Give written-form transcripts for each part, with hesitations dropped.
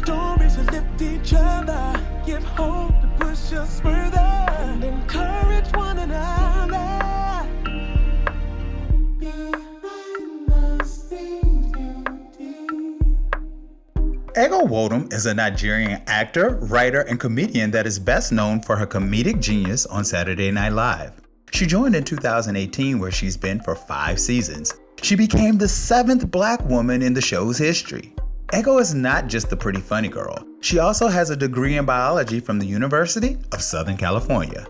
stories to lift each other, give hope to push us further, and encourage one another. Ego Nwodim is a Nigerian actor, writer, and comedian that is best known for her comedic genius on Saturday Night Live. She joined in 2018, where she's been for 5 seasons. She became the 7th Black woman in the show's history. Ego is not just the pretty funny girl. She also has a degree in biology from the University of Southern California.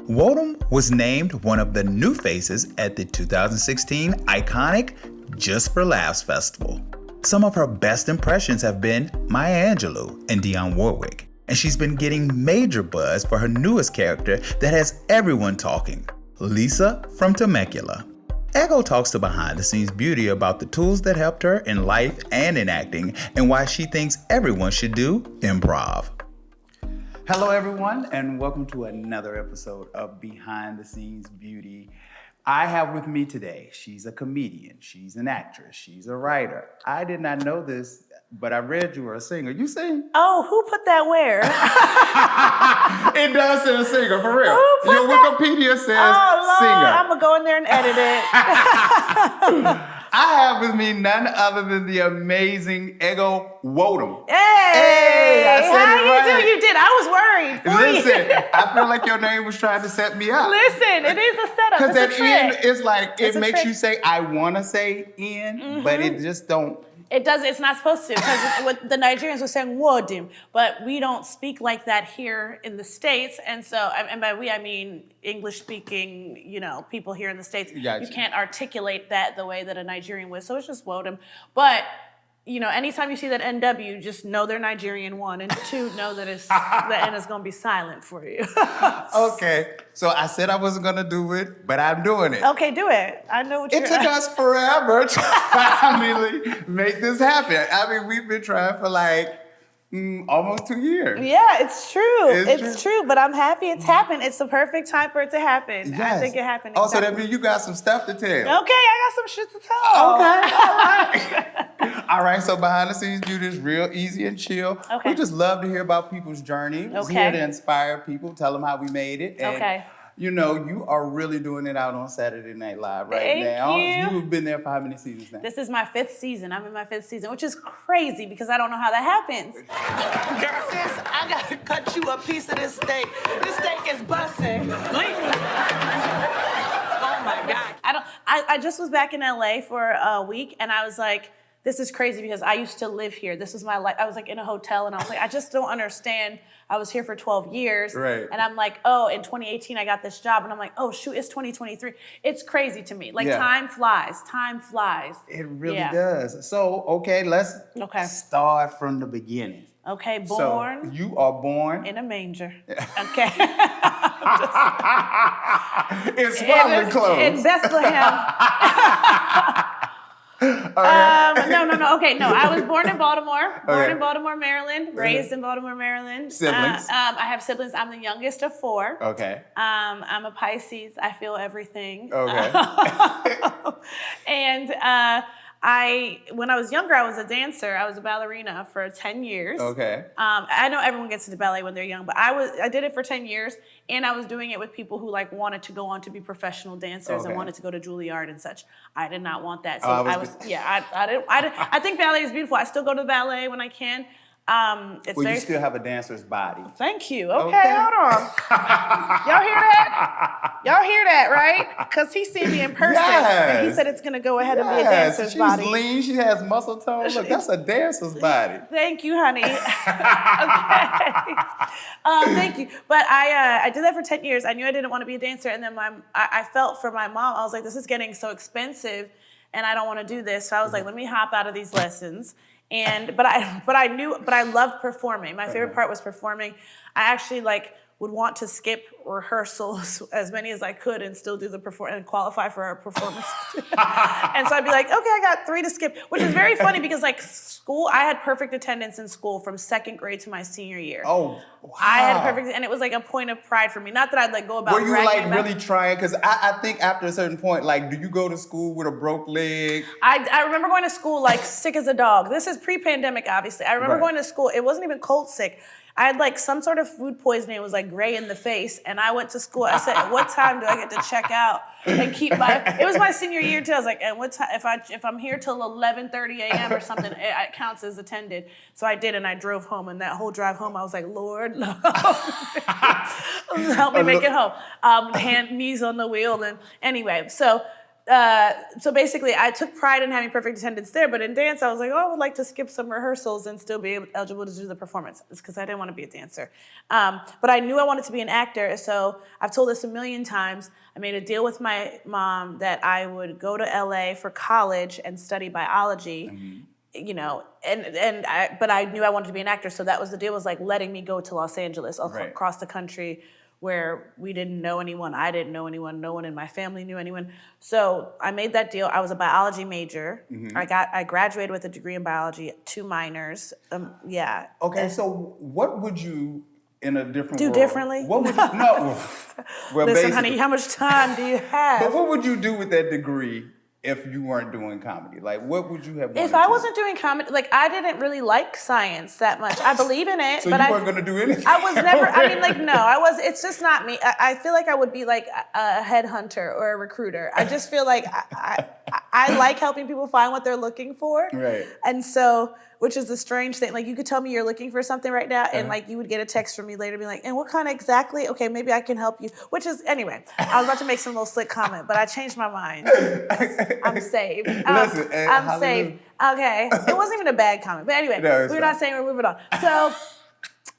Nwodim was named one of the new faces at the 2016 iconic Just for Laughs Festival. Some of her best impressions have been Maya Angelou and Dionne Warwick, and she's been getting major buzz for her newest character that has everyone talking, Lisa from Temecula. Ego talks to Behind the Scenes Beauty about the tools that helped her in life and in acting, and why she thinks everyone should do improv. Hello everyone, and welcome to another episode of Behind the Scenes Beauty. I have with me today, she's a comedian, she's an actress, she's a writer. I did not know this, but I read you were a singer. You sing? Oh, who put that where? It does say a singer, for real. Who put Your that? Wikipedia says Lord, singer. I'm going to go in there and edit it. I have with me none other than the amazing Ego Nwodim. Hey, I said how it you right. do? You did. I was worried for you. Listen, I feel like your name was trying to set me up. Listen, it is a setup. Because It's that a N trick. is like, It's it a makes trick. you say, I want to say N, but it just don't. It does. It's not supposed to, because the Nigerians were saying Nwodim, but we don't speak like that here in the States. And so, and by we, I mean English-speaking, people here in the States. Gotcha. You can't articulate that the way that a Nigerian would. So it's just Nwodim. But anytime you see that NW, just know they're Nigerian, 1, and 2, know that the N is going to be silent for you. Okay, so I said I wasn't going to do it, but I'm doing it. Okay, do it. I know what you're It took us forever to finally make this happen. I mean, we've been trying for almost 2 years. Yeah, it's true. It's It's true, but I'm happy it's happened. It's the perfect time for it to happen. Yes. I think it happened. Oh, so that exactly. means you got some stuff to tell. Okay, I got some shit to tell. Okay, all right. All right, so Behind the Scenes Beauty is real easy and chill. Okay. We just love to hear about people's journey. We're Okay. here to inspire people, tell them how we made it. And, Okay. you are really doing it out on Saturday Night Live right Thank now. you. You've been there for how many seasons now? This is my 5th season. I'm in my 5th season, which is crazy because I don't know how that happens. Girl, sis, I gotta cut you a piece of this steak. This steak is busting. Lisa. Oh my God. I just was back in LA for a week, and I was like, this is crazy because I used to live here. This was my life. I was in a hotel, and I was like, I just don't understand. I was here for 12 years. Right. And I'm like, oh, in 2018, I got this job. And I'm like, oh, shoot, it's 2023. It's crazy to me. Yeah. Time flies. Time flies. It really Yeah. does. So, okay, let's start from the beginning. Okay, born So, you are born in a manger. Okay. in swaddling clothes. In Bethlehem. No. Okay, no. I was born in Baltimore. Born in Baltimore, Maryland. Raised in Baltimore, Maryland. Siblings? I have siblings. I'm the youngest of 4. Okay. I'm a Pisces. I feel everything. Okay. And when I was younger, I was a dancer. I was a ballerina for 10 years. Okay. I know everyone gets into ballet when they're young, but I did it for 10 years, and I was doing it with people who wanted to go on to be professional dancers and wanted to go to Juilliard and such. I did not want that. So I think ballet is beautiful. I still go to ballet when I can. You still have a dancer's body. Thank you. Okay, hold on. Y'all hear that? Y'all hear that, right? Because he seen me in person, and he said it's going to go ahead and be a dancer's body. She's lean. She has muscle tone. Look, that's a dancer's body. Thank you, honey. Okay. Thank you. But I did that for 10 years. I knew I didn't want to be a dancer, and then I felt for my mom. I was like, this is getting so expensive, and I don't want to do this. So I was like, let me hop out of these lessons. But I loved performing. My favorite part was performing. I actually would want to skip rehearsals as many as I could and still do the and qualify for our performance. And so I'd be like, okay, I got 3 to skip, which is very funny because school, I had perfect attendance in school from second grade to my senior year. Oh, wow. I had perfect, and it was like a point of pride for me. Not that I'd like go about. Were you bragging like about really trying? Because I think after a certain point, like, do you go to school with a broke leg? I remember going to school like sick as a dog. This is pre-pandemic, obviously. I remember Right. going to school. It wasn't even cold sick. I had like some sort of food poisoning. It was like gray in the face. And I went to school. I said, at what time do I get to check out and keep my, it was my senior year too. I was like, and what time, if I'm here till 11:30 a.m. or something, it counts as attended. So I did, and I drove home. And that whole drive home, I was like, Lord, help me make it home. Knees on the wheel. And anyway, so basically, I took pride in having perfect attendance there, but in dance, I was like, oh, I would like to skip some rehearsals and still be eligible to do the performance. It's because I didn't want to be a dancer. But I knew I wanted to be an actor, so I've told this a million times. I made a deal with my mom that I would go to LA for college and study biology. Mm-hmm. You know, but I knew I wanted to be an actor, so that was the deal, was like letting me go to Los Angeles, across the country, where we didn't know anyone, I didn't know anyone, no one in my family knew anyone. So I made that deal. I was a biology major. Mm-hmm. I graduated with a degree in biology, 2 minors. Yeah. Okay, so what would you, in a different do world, differently? What would you, no. Well, listen, honey, how much time do you have? But what would you do with that degree if you weren't doing comedy? Like, what would you have wanted If I to? wasn't doing comedy, like, I didn't really like science that much. I believe in it, So but you weren't going to do anything? I was never, I mean, like, no, it's just not me. I feel like I would be like a headhunter or a recruiter. I just feel like I like helping people find what they're looking for. Right. And so, which is a strange thing. Like, you could tell me you're looking for something right now, and like, you would get a text from me later being like, and what kind of exactly? Okay, maybe I can help you. Which is, anyway, I was about to make some little slick comment, but I changed my mind. I'm saved. Listen, I'm saved. Okay. It wasn't even a bad comment. But anyway, we're not saying we're moving on. So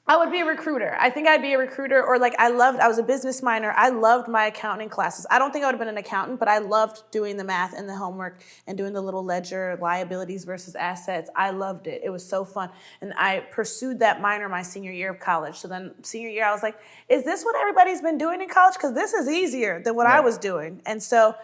I would be a recruiter. I think I'd be a recruiter, or like, I was a business minor. I loved my accounting classes. I don't think I would have been an accountant, but I loved doing the math and the homework and doing the little ledger, liabilities versus assets. I loved it. It was so fun. And I pursued that minor my senior year of college. So then senior year, I was like, is this what everybody's been doing in college? Because this is easier than what I was doing. And so,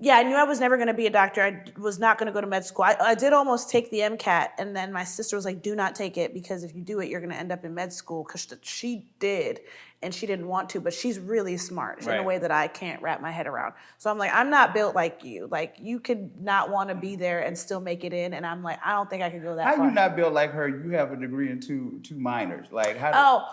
yeah, I knew I was never going to be a doctor. I was not going to go to med school. I did almost take the MCAT, and then my sister was like, do not take it, because if you do it, you're going to end up in med school, because she did, and she didn't want to, but she's really smart in a way that I can't wrap my head around. So I'm like, I'm not built like you. Like, you could not want to be there and still make it in, and I'm like, I don't think I could go that far. How you not built like her? You have a degree in two minors. Like, how?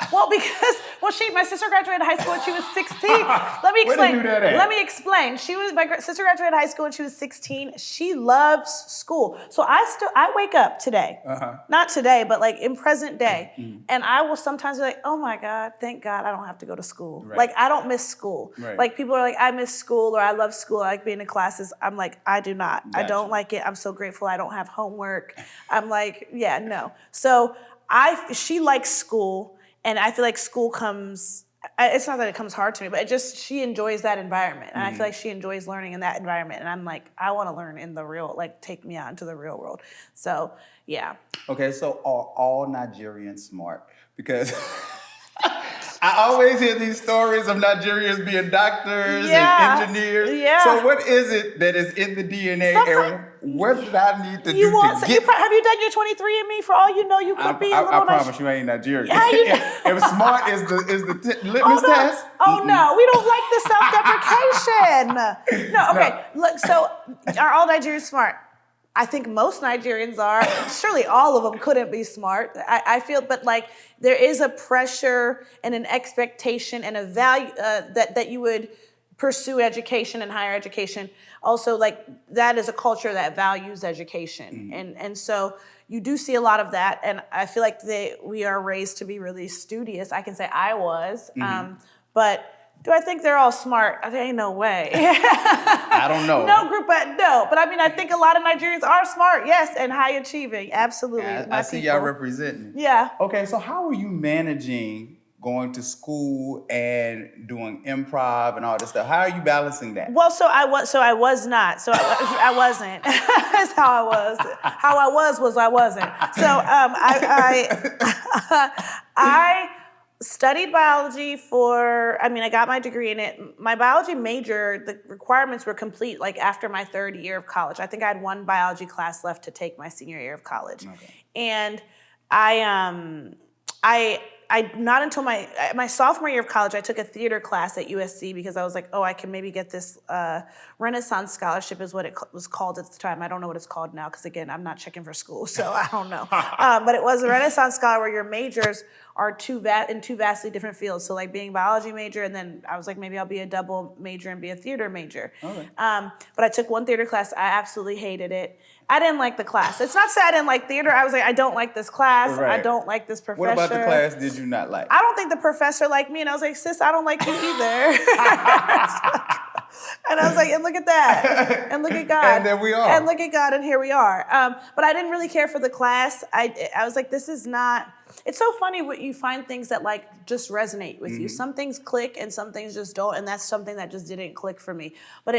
My sister graduated high school when she was 16. Let me explain. Where did you do that at? Let me explain. My sister graduated high school when she was 16. She loves school. So I wake up today, not today, but like in present day, and I will sometimes be like, oh my God, thank God I don't have to go to school. Right. Like, I don't miss school. Right. Like, people are like, I miss school, or I love school, I like being in classes. I'm like, I do not. Gotcha. I don't like it. I'm so grateful I don't have homework. I'm like, yeah, no. So she likes school, and I feel like school comes, it's not that it comes hard to me, but she enjoys that environment. And I feel like she enjoys learning in that environment. And I'm like, I want to learn in the real, like, take me out into the real world. So, yeah. Okay, so are all Nigerians smart? Because I always hear these stories of Nigerians being doctors and engineers. Yeah. So what is it that is in the DNA, and what did I need to do to get? Have you done your 23andMe? For all you know, you could be a little I promise you, I ain't Nigerian. How you if smart is the litmus test. Oh no, we don't like the self-deprecation. No, okay. No. Look, so are all Nigerians smart? I think most Nigerians are. Surely all of them couldn't be smart. I feel, but like, there is a pressure and an expectation and a value that you would pursue education and higher education. Also, like, that is a culture that values education. And so you do see a lot of that. And I feel like we are raised to be really studious. I can say I was, but do I think they're all smart? There ain't no way. I don't know. But I mean, I think a lot of Nigerians are smart, yes, and high achieving, absolutely. I see y'all representing. Yeah. Okay, so how are you managing going to school and doing improv and all this stuff? How are you balancing that? Well, I was not. So I wasn't. That's how I was. How I wasn't. So I Studied biology I got my degree in it. My biology major, the requirements were complete like after my third year of college. I think I had one biology class left to take my senior year of college. Okay. And I not until my sophomore year of college, I took a theater class at USC because I was like, oh, I can maybe get this Renaissance scholarship is what it was called at the time. I don't know what it's called now because, again, I'm not checking for school, so I don't know. But it was a Renaissance scholar where your majors are in two vastly different fields. So like being biology major, and then I was like, maybe I'll be a double major and be a theater major. Okay. But I took one theater class. I absolutely hated it. I didn't like the class. It's not to say I didn't like theater. I was like, I don't like this class. Right. I don't like this professor. What about the class did you not like? I don't think the professor liked me. And I was like, sis, I don't like you either. And I was like, and look at that. And look at God. And there we are. And look at God, and here we are. But I didn't really care for the class. I was like, this is not... It's so funny when you find things that like just resonate with you. Some things click and some things just don't, and that's something that just didn't click for me. But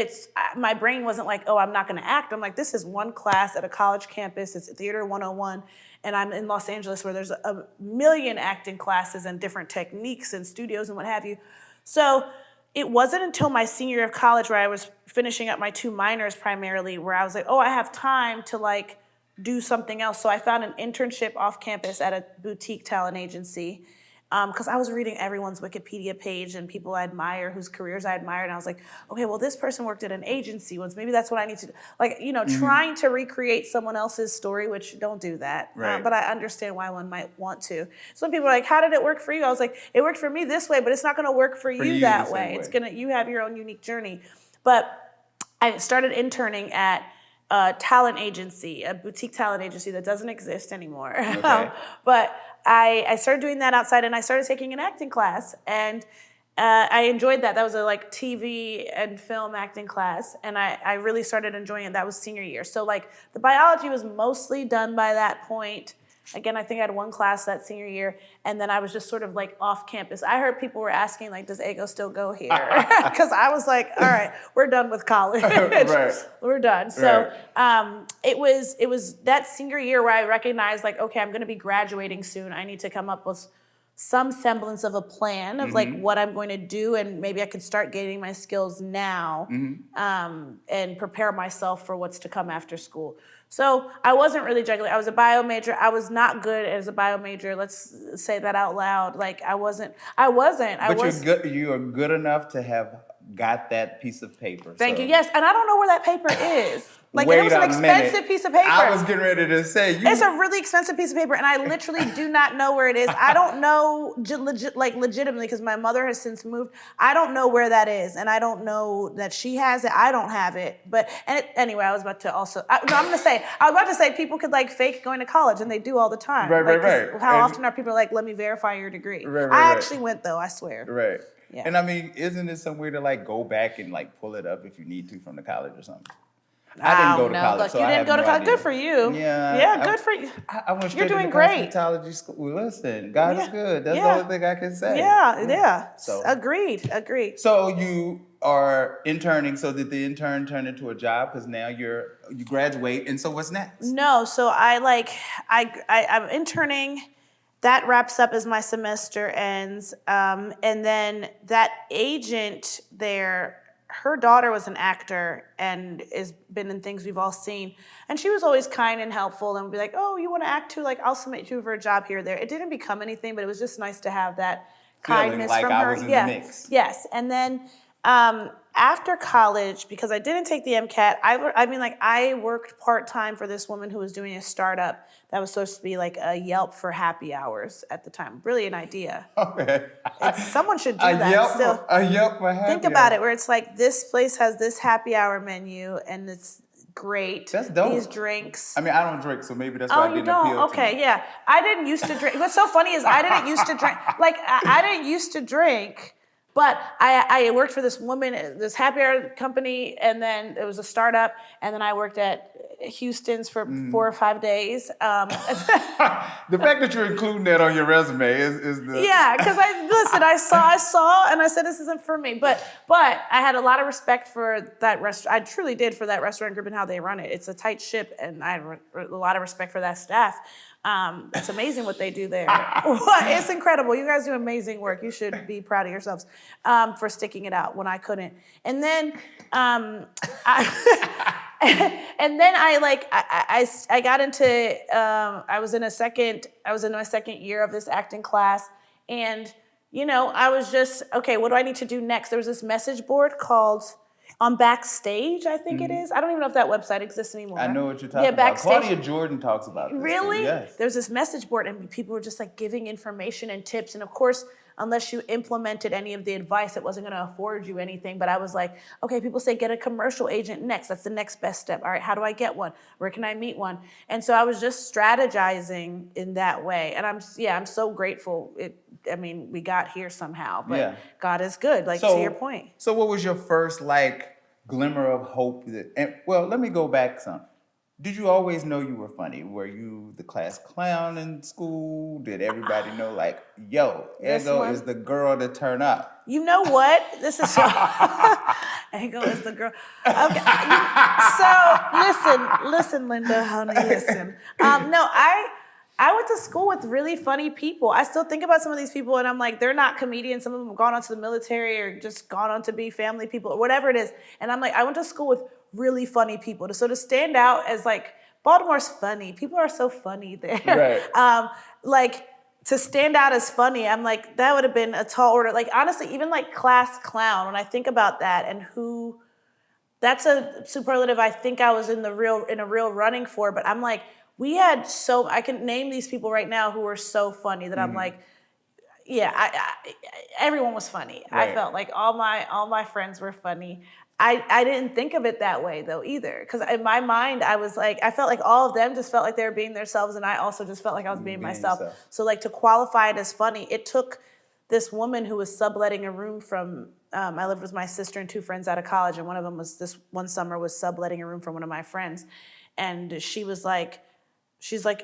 my brain wasn't like, oh, I'm not gonna act. I'm like, this is one class at a college campus, it's Theater 101, and I'm in Los Angeles where there's a million acting classes and different techniques and studios and what have you. So it wasn't until my senior year of college where I was finishing up my 2 minors primarily where I was like, oh, I have time to like do something else. So I found an internship off campus at a boutique talent agency because I was reading everyone's Wikipedia page and people I admire, whose careers I admire. And I was like, okay, well, this person worked at an agency once. Maybe that's what I need to do. Like, trying to recreate someone else's story, which don't do that. Right. But I understand why one might want to. Some people are like, how did it work for you? I was like, it worked for me this way, but it's not going to work for you that way. It's you have your own unique journey. But I started interning at a talent agency, a boutique talent agency that doesn't exist anymore. Okay. But I started doing that outside, and I started taking an acting class, and I enjoyed that. That was a like TV and film acting class, and I really started enjoying it. That was senior year. So like the biology was mostly done by that point. Again, I think I had one class that senior year, and then I was just sort of like off campus. I heard people were asking, like, does Ego still go here? Because I was like, all right, we're done with college. Right. We're done. So it was that senior year where I recognized, like, okay, I'm going to be graduating soon. I need to come up with some semblance of a plan of like what I'm going to do, and maybe I could start gaining my skills now and prepare myself for what's to come after school. So I wasn't really juggling. I was a bio major. I was not good as a bio major. Let's say that out loud. Like I wasn't. But you are good enough to have got that piece of paper. Thank you. Yes, and I don't know where that paper is. Like Wait it was an expensive piece of paper. I was getting ready to say it's a really expensive piece of paper, and I literally do not know where it is. I don't know legitimately because my mother has since moved. I don't know where that is, and I don't know that she has it. I don't have it. But anyway, I was about to also. I was about to say people could like fake going to college, and they do all the time. Right. How often are people like, let me verify your degree? I actually went though. I swear. Right. Yeah. And I mean, isn't it some way to like go back and like pull it up if you need to from the college or something? I didn't go to college. Look, so you I didn't have go to no college. idea. Good for you. Yeah. Good for you. I went straight You're doing to great. cosmetology school. Listen, God is good. That's the only thing I can say. Yeah. So Agreed. So you are interning. So did the intern turn into a job? Because now you graduate, and so what's next? No, so I'm interning. That wraps up as my semester ends, and then that agent there, her daughter was an actor and has been in things we've all seen. And she was always kind and helpful and would be like, oh, you want to act too? Like, I'll submit you for a job here or there. It didn't become anything, but it was just nice to have that kindness like from I her. was in the mix. Yes. And then after college, because I didn't take the MCAT, I worked part-time for this woman who was doing a startup that was supposed to be like a Yelp for happy hours at the time. Brilliant idea. Okay. Someone should do that. A Yelp for happy Think about it, where it's like, this place has this happy hour menu, and it's great. That's dope. These drinks. I mean, I don't drink, so maybe that's why I didn't appeal to me. Okay, yeah. I didn't used to drink. What's so funny is I didn't used to drink. Like, I didn't used to drink, But I worked for this woman, this happy hour company, and then it was a startup, and then I worked at Houston's for 4 or 5 days. The fact that you're including that on your resume is the... Yeah, because I saw, and I said, this isn't for me. But I had a lot of respect for that restaurant. I truly did, for that restaurant group and how they run it. It's a tight ship, and I had a lot of respect for that staff. It's amazing what they do there. It's incredible. You guys do amazing work. You should be proud of yourselves for sticking it out when I couldn't. And then I got into I was in my second year of this acting class, and I was just, okay, what do I need to do next? There was this message board called On Backstage, I think it is. I don't even know if that website exists anymore. I know what you're talking about. Backstage. Claudia Jordan talks about this. Really? Yes. There's this message board, and people were just like giving information and tips. And of course, unless you implemented any of the advice, it wasn't going to afford you anything. But I was like, okay, people say get a commercial agent next. That's the next best step. All right, how do I get one? Where can I meet one? And so I was just strategizing in that way. And I'm so grateful. We got here somehow, but God is good, to your point. So what was your first glimmer of hope? Let me go back some. Did you always know you were funny? Were you the class clown in school? Did everybody know Ego is the girl to turn up? You know what? This is Ego is the girl. Okay. So listen, Linda, honey, listen. I went to school with really funny people. I still think about some of these people, and I'm like, they're not comedians. Some of them have gone on to the military or just gone on to be family people or whatever it is. And I'm like, I went to school with really funny people. So to stand out as Baltimore's funny. People are so funny there. Right. To stand out as funny, I'm like, that would have been a tall order. Honestly, even class clown, when I think about that and who, that's a superlative I think I was in a real running for. But I'm like, we had I can name these people right now who were so funny that I'm like, everyone was funny. Right. I felt like all my friends were funny. I didn't think of it that way though either, because in my mind I was like, I felt like all of them just felt like they were being themselves, and I also just felt like I was being myself. So to qualify it as funny, it took this woman who was subletting a room from. I lived with my sister and 2 friends out of college, and one of them was this one summer was subletting a room from one of my friends, and she's like,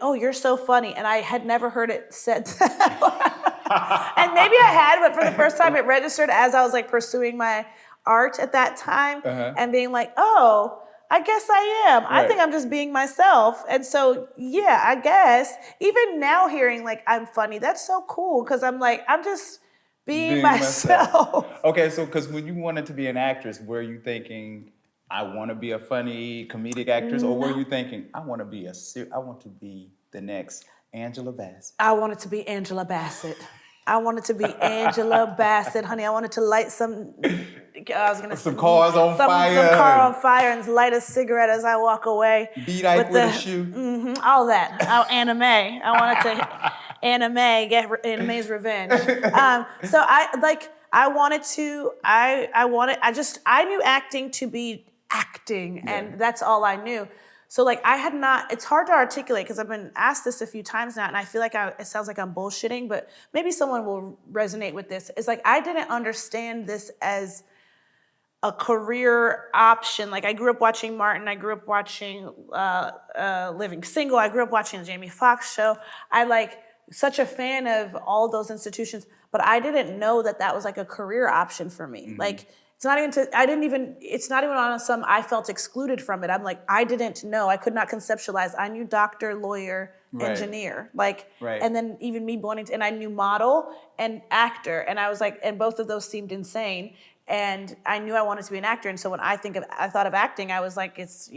oh, you're so funny, and I had never heard it said that. And maybe I had, but for the first time it registered as I was pursuing my art at that time, and being like, oh, I guess I am. Right. I think I'm just being myself. And so, I guess even now hearing I'm funny, that's so cool, because I'm I'm just being myself. Okay, so because when you wanted to be an actress, were you thinking, I want to be a funny comedic actress, or were you thinking, I want to be the next Angela Bassett? I wanted to be Angela Bassett. I wanted to be Angela Bassett, honey. I wanted to light some cars on fire. Some car on fire and light a cigarette as I walk away. Beat Ike with a shoe. All that. Anime. I wanted to get anime's revenge. So I knew acting to be acting, and that's all I knew. So it's hard to articulate, because I've been asked this a few times now, and I feel like it sounds like I'm bullshitting, but maybe someone will resonate with this. It's I didn't understand this as a career option. I grew up watching Martin, I grew up watching Living Single, I grew up watching the Jamie Foxx show. I such a fan of all those institutions, but I didn't know that was a career option for me. It's not even on some, I felt excluded from it. I'm I didn't know. I could not conceptualize. I knew doctor, lawyer, engineer. And then even me wanting to, and I knew model and actor. And I was and both of those seemed insane. And I knew I wanted to be an actor. And so when I thought of acting, I was it's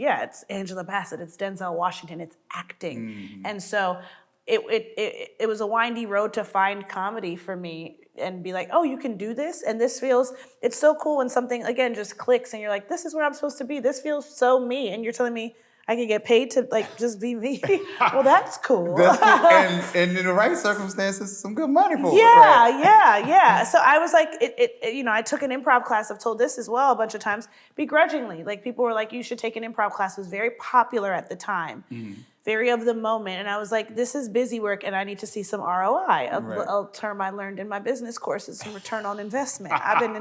Angela Bassett, it's Denzel Washington, it's acting. And so it was a windy road to find comedy for me and be oh, you can do this. And it's so cool when something, again, just clicks and you're this is where I'm supposed to be. This feels so me. And you're telling me I can get paid to just be me. Well, that's cool. That's cool. And in the right circumstances, some good money for it. Yeah. So I was I took an improv class. I've told this as well a bunch of times, begrudgingly. People were you should take an improv class. It was very popular at the time. very of the moment. And I was like, this is busy work and I need to see some ROI. A term I learned in my business courses, some return on investment. I've been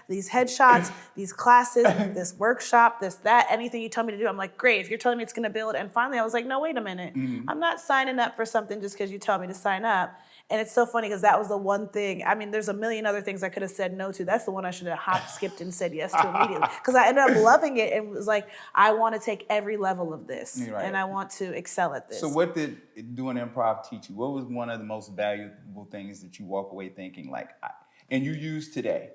these headshots, these classes, this workshop, this, that, anything you tell me to do. I'm like, great, if you're telling me it's gonna build. And finally I was like, no, wait a minute. I'm not signing up for something just because you tell me to sign up. And it's so funny because that was the one thing. I mean, there's a million other things I could have said no to. That's the one I should have hopped, skipped, and said yes to immediately. Because I ended up loving it and was like, I want to take every level of this. And I want to excel at this. So what did doing improv teach you? What was one of the most valuable things that you walk away thinking like, and you use today?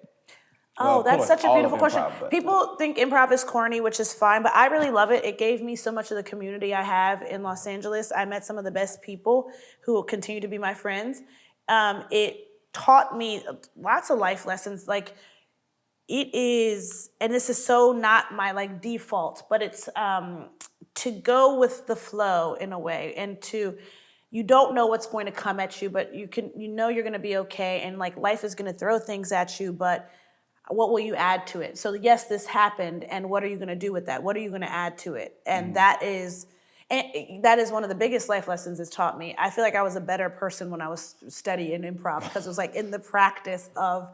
Oh, that's such a beautiful question. People think improv is corny, which is fine, but I really love it. It gave me so much of the community I have in Los Angeles. I met some of the best people who will continue to be my friends. It taught me lots of life lessons. Like, it is, and this is so not my like default, but it's to go with the flow in a way, and you don't know what's going to come at you, but you know you're going to be okay, and like life is going to throw things at you, but what will you add to it? So yes, this happened, and what are you going to do with that? What are you going to add to it? And that is one of the biggest life lessons it's taught me. I feel like I was a better person when I was studying improv because it was like in the practice of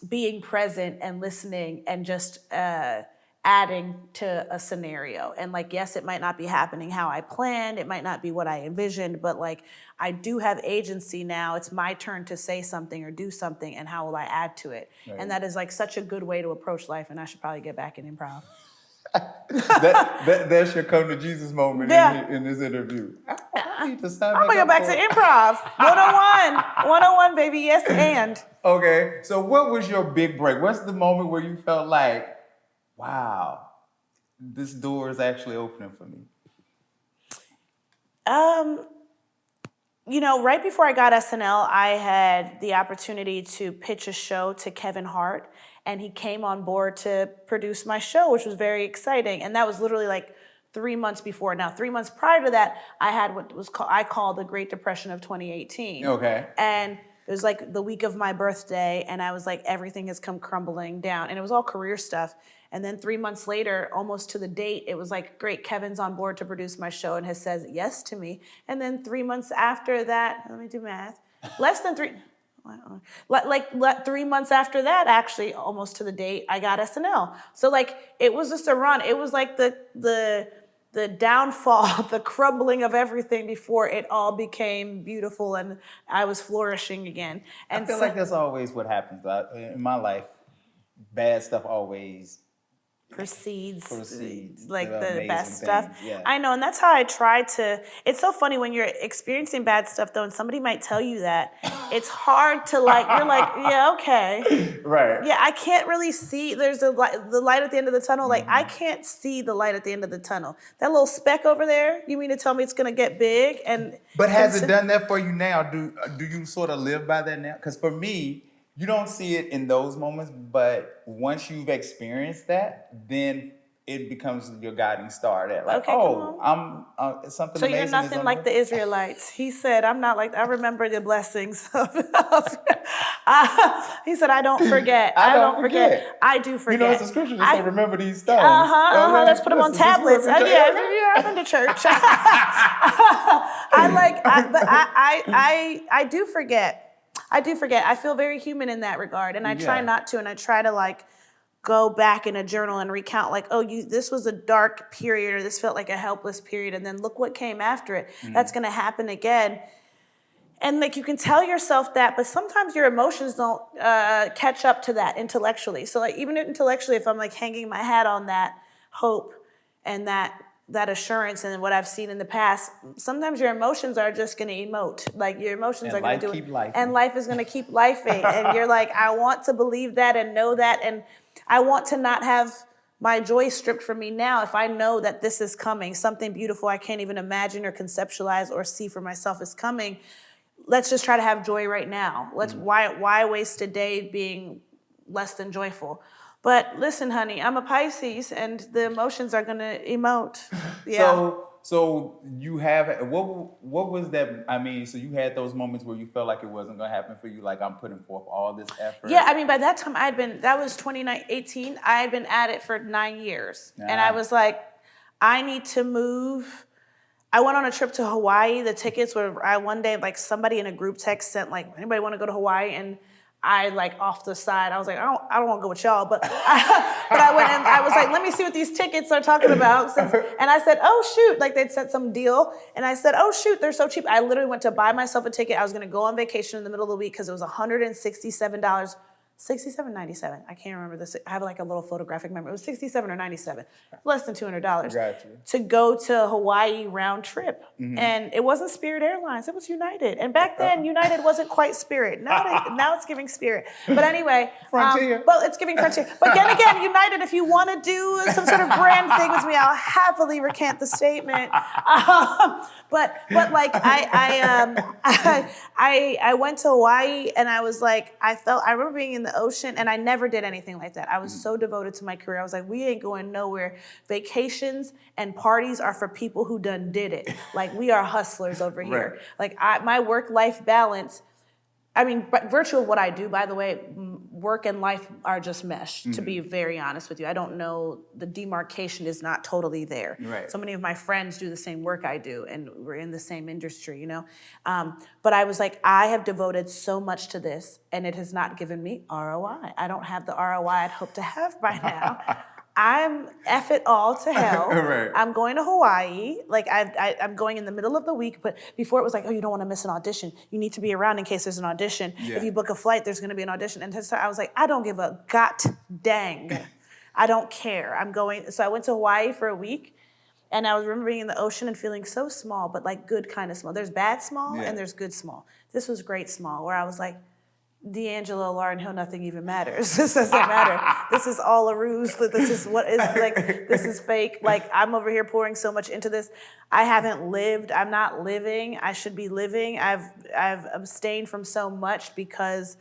being present and listening and just adding to a scenario. And like, yes, it might not be happening how I planned. It might not be what I envisioned, but like, I do have agency now. It's my turn to say something or do something, and how will I add to it? Right. And that is like such a good way to approach life, and I should probably get back in improv. That's your come to Jesus moment in this interview. I'm gonna go back to improv. 101, baby, yes and. Okay, so what was your big break? What's the moment where you felt like, wow, this door is actually opening for me? Right before I got SNL, I had the opportunity to pitch a show to Kevin Hart, and he came on board to produce my show, which was very exciting. And that was literally like 3 months before. Now, 3 months prior to that, I had what I called the Great Depression of 2018. Okay. And it was like the week of my birthday, and I was like, everything has come crumbling down. And it was all career stuff. And then 3 months later, almost to the date, it was like, great, Kevin's on board to produce my show and has said yes to me. And then 3 months after that, let me do math, less than 3 months after that, actually, almost to the date, I got SNL. So like, it was just a run. It was like the downfall, the crumbling of everything before it all became beautiful and I was flourishing again. And I feel like that's always what happens in my life. Bad stuff always precedes like the best stuff. Yeah. I know, and that's how I try to. It's so funny when you're experiencing bad stuff though, and somebody might tell you that. It's hard to like. You're like, yeah, okay, right. Yeah, I can't really see. There's the light at the end of the tunnel. Like I can't see the light at the end of the tunnel. That little speck over there. You mean to tell me it's gonna get big? But has it done that for you now? Do you sort of live by that now? Because for me, you don't see it in those moments, but once you've experienced that, then it becomes your guiding star. That like, I'm something. So amazing you're nothing like the Israelites. He said, "I'm not like." I remember the blessings of. He said, "I don't forget. I don't forget. I do forget." You know, it's the scripture that says, "Remember these stones." Let's put them on tablets. I've been to church. I do forget. I do forget. I feel very human in that regard. And I try not to. And I try to like go back in a journal and recount like, this was a dark period, or this felt like a helpless period. And then look what came after it. That's going to happen again. And like you can tell yourself that, but sometimes your emotions don't catch up to that intellectually. So like even intellectually, if I'm like hanging my hat on that hope and that assurance and what I've seen in the past, sometimes your emotions are just going to emote. Like your emotions are going to do it. And life is going to keep lifing. And you're like, I want to believe that and know that. And I want to not have my joy stripped from me now if I know that this is coming. Something beautiful I can't even imagine or conceptualize or see for myself is coming. Let's just try to have joy right now. Why waste a day being less than joyful? But listen, honey, I'm a Pisces, and the emotions are gonna emote. Yeah. So you have what was that? I mean, so you had those moments where you felt like it wasn't gonna happen for you, like I'm putting forth all this effort. Yeah, I mean, by that time that was 2018. I had been at it for 9 years, and I was like, I need to move. I went on a trip to Hawaii. The tickets were, one day, like somebody in a group text sent like, anybody want to go to Hawaii? And I like off the side, I was like, I don't want to go with y'all, but I went and I was like, let me see what these tickets are talking about. And I said, oh shoot, like they'd sent some deal. And I said, oh shoot, they're so cheap. I literally went to buy myself a ticket. I was going to go on vacation in the middle of the week because it was $167. $67.97. I can't remember this. I have like a little photographic memory. It was $67 or $97, less than $200 Gotcha. to go to Hawaii round trip. And it wasn't Spirit Airlines, it was United. And back then, United wasn't quite Spirit. Now it's giving Spirit. But anyway, Frontier. well, it's giving Frontier. But then again, United, if you want to do some sort of brand thing with me, I'll happily recant the statement. But like I went to Hawaii and I was like, I remember being in the ocean and I never did anything like that. I was so devoted to my career. I was like, we ain't going nowhere. Vacations and parties are for people who done did it. Like we are hustlers over here. Right. Like my work-life balance, I mean, by virtue of what I do, by the way, work and life are just meshed, to be very honest with you. I don't know, the demarcation is not totally there. Right. So many of my friends do the same work I do, and we're in the same industry, you know? But I was like, I have devoted so much to this, and it has not given me ROI. I don't have the ROI I'd hope to have by now. I'm F it all to hell. Right. I'm going to Hawaii. Like I'm going in the middle of the week, but before it was like, oh, you don't want to miss an audition. You need to be around in case there's an audition. Yeah. If you book a flight, there's going to be an audition. And so I was like, I don't give a god dang. I don't care. I'm going. So I went to Hawaii for a week, and I was remember being in the ocean and feeling so small, but like good kind of small. There's bad small and there's good small. This was great small, where I was like, D'Angelo, Lauryn Hill, nothing even matters. This doesn't matter. This is all a ruse. This is what is like, this is fake. Like I'm over here pouring so much into this. I haven't lived. I'm not living. I should be living. I've abstained from so much because,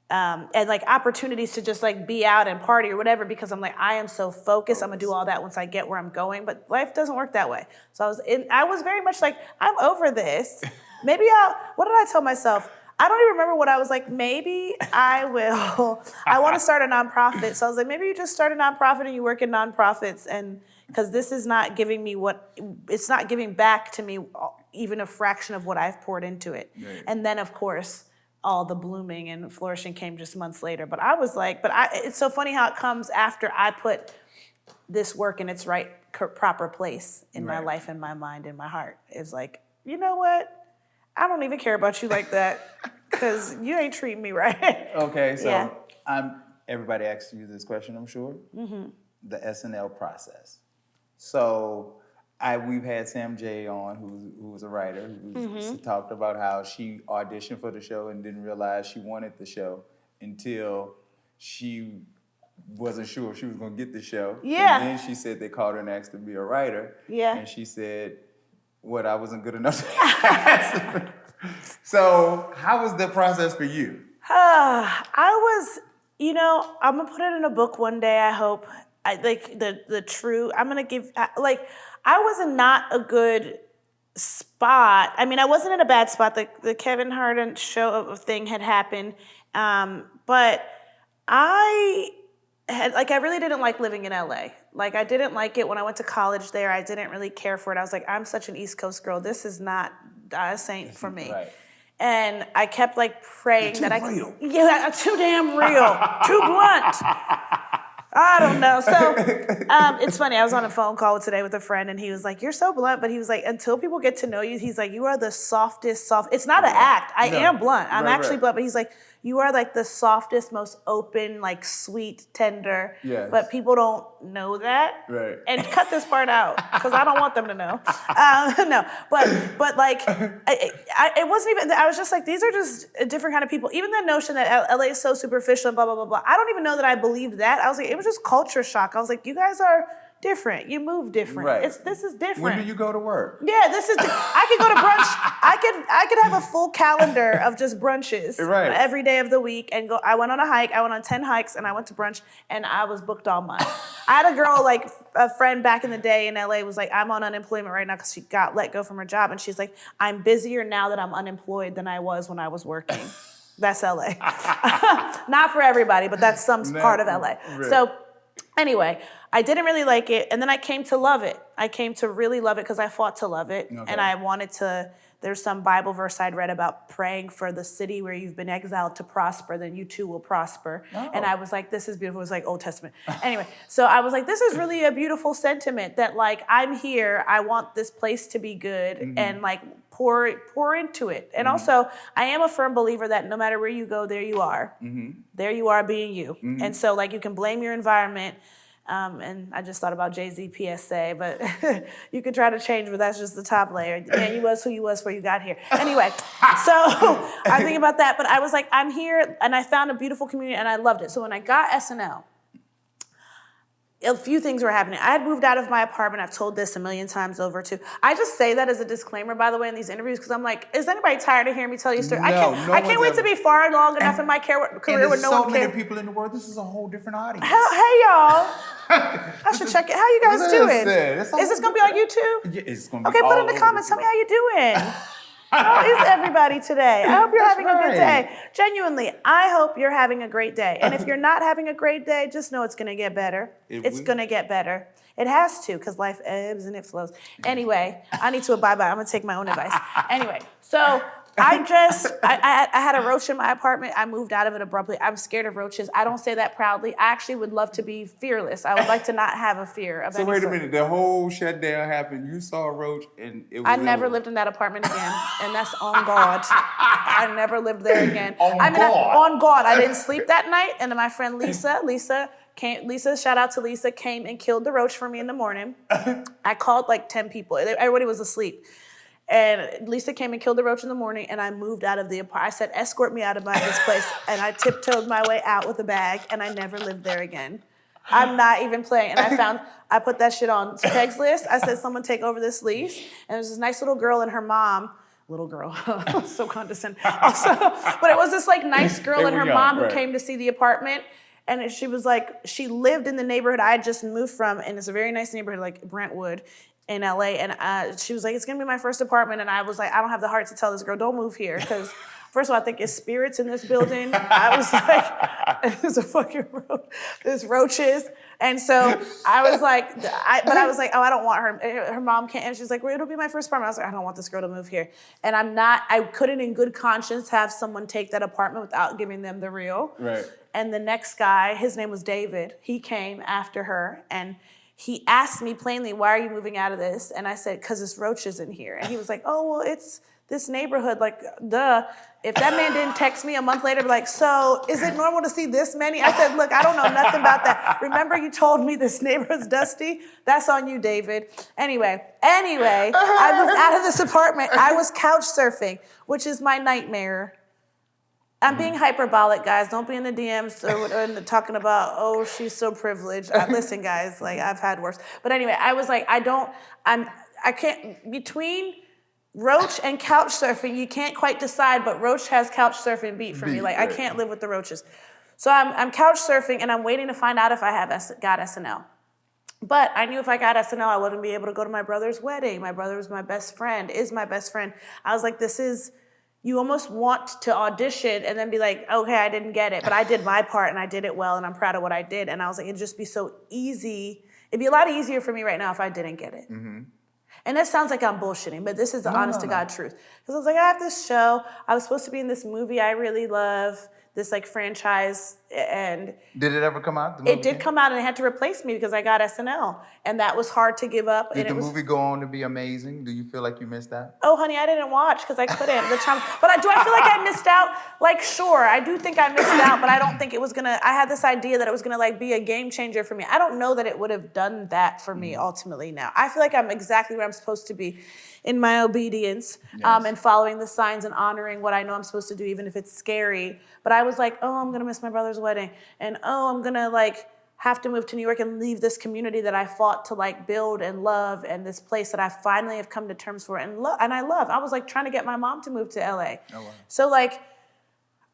and like opportunities to just like be out and party or whatever, because I'm like, I am so focused. I'm gonna do all that once I get where I'm going. But life doesn't work that way. So I was very much like, I'm over this. Maybe what did I tell myself? I don't even remember what I was like, maybe I will. I want to start a nonprofit. So I was like, maybe you just start a nonprofit and you work in nonprofits, and because this is not giving me it's not giving back to me even a fraction of what I've poured into it. Right. And then of course, all the blooming and flourishing came just months later. But I was like, it's so funny how it comes after I put this work in its proper place in my life, in my mind, in my heart. It's like, you know what? I don't even care about you like that because you ain't treating me right. Okay, so everybody asks you this question, I'm sure. The SNL process. So we've had Sam J on, who was a writer, who talked about how she auditioned for the show and didn't realize she wanted the show until she wasn't sure if she was going to get the show. Yeah. And then she said they called her and asked to be a writer. Yeah. And she said, what, I wasn't good enough? So how was the process for you? I was, I'm going to put it in a book one day, I hope. I'm going to give, I was not a good spot. I mean, I wasn't in a bad spot. The Kevin Hart show thing had happened. But I really didn't like living in LA. Like, I didn't like it when I went to college there. I didn't really care for it. I was like, I'm such an East Coast girl. This ain't for me. Right. And I kept praying that real. Yeah, too damn real, too blunt. I don't know. So it's funny. I was on a phone call today with a friend, and he was like, "You're so blunt," but he was like, "Until people get to know you, he's like, you are the softest. It's not an act. I am blunt. I'm actually blunt, but he's like, you are the softest, most open, sweet, tender. Yes. But people don't know that. Right. And cut this part out because I don't want them to know. No, but it wasn't even. I was just like, these are just a different kind of people. Even the notion that LA is so superficial and blah blah blah blah. I don't even know that I believed that. I was like, it was just culture shock. I was like, you guys are different. You move different. Right. This is different. When do you go to work? Yeah, this is. I could go to brunch. I could have a full calendar of just brunches every day of the week and go. I went on a hike. I went on 10 hikes and I went to brunch and I was booked all month. I had a girl, a friend back in the day in LA was like, I'm on unemployment right now because she got let go from her job, and she's like, I'm busier now that I'm unemployed than I was when I was working. That's LA. Not for everybody, but that's some part of LA. Right. So anyway. I didn't really like it, and then I came to love it. I came to really love it because I fought to love it, and I wanted to. There's some Bible verse I'd read about praying for the city where you've been exiled to prosper, then you too will prosper. And I was like, this is beautiful. It was like Old Testament. Anyway, so I was like, this is really a beautiful sentiment that like, I'm here. I want this place to be good and like pour into it. And also, I am a firm believer that no matter where you go, there you are. There you are being you. And so like, you can blame your environment. And I just thought about Jay-Z PSA, but you could try to change, but that's just the top layer. Man, you was who you was before you got here. Anyway, so I think about that, but I was like, I'm here, and I found a beautiful community, and I loved it. So when I got SNL, a few things were happening. I had moved out of my apartment. I've told this a million times over too. I just say that as a disclaimer, by the way, in these interviews, because I'm like, is anybody tired of hearing me tell you a story? I can't wait to be far long enough in my career with no one cares. So many people in the world. This is a whole different audience. Hey, y'all. I should check it. How you guys doing? Is this going to be on YouTube? Yeah, it's going to be okay, put in the comments. Tell me how you doing. How is everybody today? I hope you're having a good day. Genuinely, I hope you're having a great day. And if you're not having a great day, just know it's going to get better. It's going to get better. It has to, because life ebbs and it flows. Anyway, I need to abide by it. I'm going to take my own advice. Anyway, so I had a roach in my apartment. I moved out of it abruptly. I'm scared of roaches. I don't say that proudly. I actually would love to be fearless. I would like to not have a fear of any So wait a sort. minute, the whole shutdown happened. You saw a roach and it was I never lived in that apartment again, and that's on God. I never lived there again. On God. I didn't sleep that night, and then my friend Lisa, shout out to Lisa, came and killed the roach for me in the morning. I called like 10 people. Everybody was asleep. And Lisa came and killed the roach in the morning, and I moved out of the apartment. I said, escort me out of this place. And I tiptoed my way out with a bag, and I never lived there again. I'm not even playing. And I put that shit on Craigslist. I said, someone take over this lease. And there's this nice little girl and her mom. Little girl, so condescending. Also, but it was this like nice girl and her mom who came to see the apartment. And she was like, she lived in the neighborhood I had just moved from, and it's a very nice neighborhood, like Brentwood in LA. And she was like, it's gonna be my first apartment. And I was like, I don't have the heart to tell this girl, don't move here. Because first of all, I think it's spirits in this building. I was like, there's a fucking there's roaches. And so I was like, I was like, oh, I don't want her. Her mom can't. And she's like, well, it'll be my first apartment. I was like, I don't want this girl to move here. And I couldn't in good conscience have someone take that apartment without giving them the real. Right. And the next guy, his name was David, he came after her, and he asked me plainly, why are you moving out of this? And I said, because there's roaches in here. And he was like, oh, well, it's this neighborhood, like, duh. If that man didn't text me a month later, be like, so is it normal to see this many? I said, look, I don't know nothing about that. Remember you told me this neighborhood's dusty? That's on you, David. Anyway, I moved out of this apartment. I was couch surfing, which is my nightmare. I'm being hyperbolic, guys. Don't be in the DMs or talking about, oh, she's so privileged. Listen, guys, like I've had worse. But anyway, I was like, I can't, between roach and couch surfing, you can't quite decide, but roach has couch surfing beat for me. Like I can't live with the roaches. So I'm couch surfing and I'm waiting to find out if I got SNL. But I knew if I got SNL, I wouldn't be able to go to my brother's wedding. My brother was my best friend, is my best friend. I was like, you almost want to audition and then be like, okay, I didn't get it, but I did my part and I did it well and I'm proud of what I did. And I was like, it'd just be so easy. It'd be a lot easier for me right now if I didn't get it. Mm-hmm. And that sounds like I'm bullshitting, but this is the honest to God truth. Because I was like, I have this show. I was supposed to be in this movie I really love, this like franchise, and did it ever come out? The movie? It did come out, and they had to replace me because I got SNL, and that was hard to give up. Did the movie go on to be amazing? Do you feel like you missed that? Oh, honey, I didn't watch because I couldn't. But do I feel like I missed out? Like, sure, I do think I missed out, but I don't think it was gonna. I had this idea that it was gonna like be a game changer for me. I don't know that it would have done that for me ultimately. Now I feel like I'm exactly where I'm supposed to be in my obedience, and following the signs and honoring what I know I'm supposed to do, even if it's scary. But I was like, oh, I'm gonna miss my brother's wedding, and oh, I'm gonna like have to move to New York and leave this community that I fought to like build and love, and this place that I finally have come to terms for and I love. I was like trying to get my mom to move to LA. Oh, wow. So like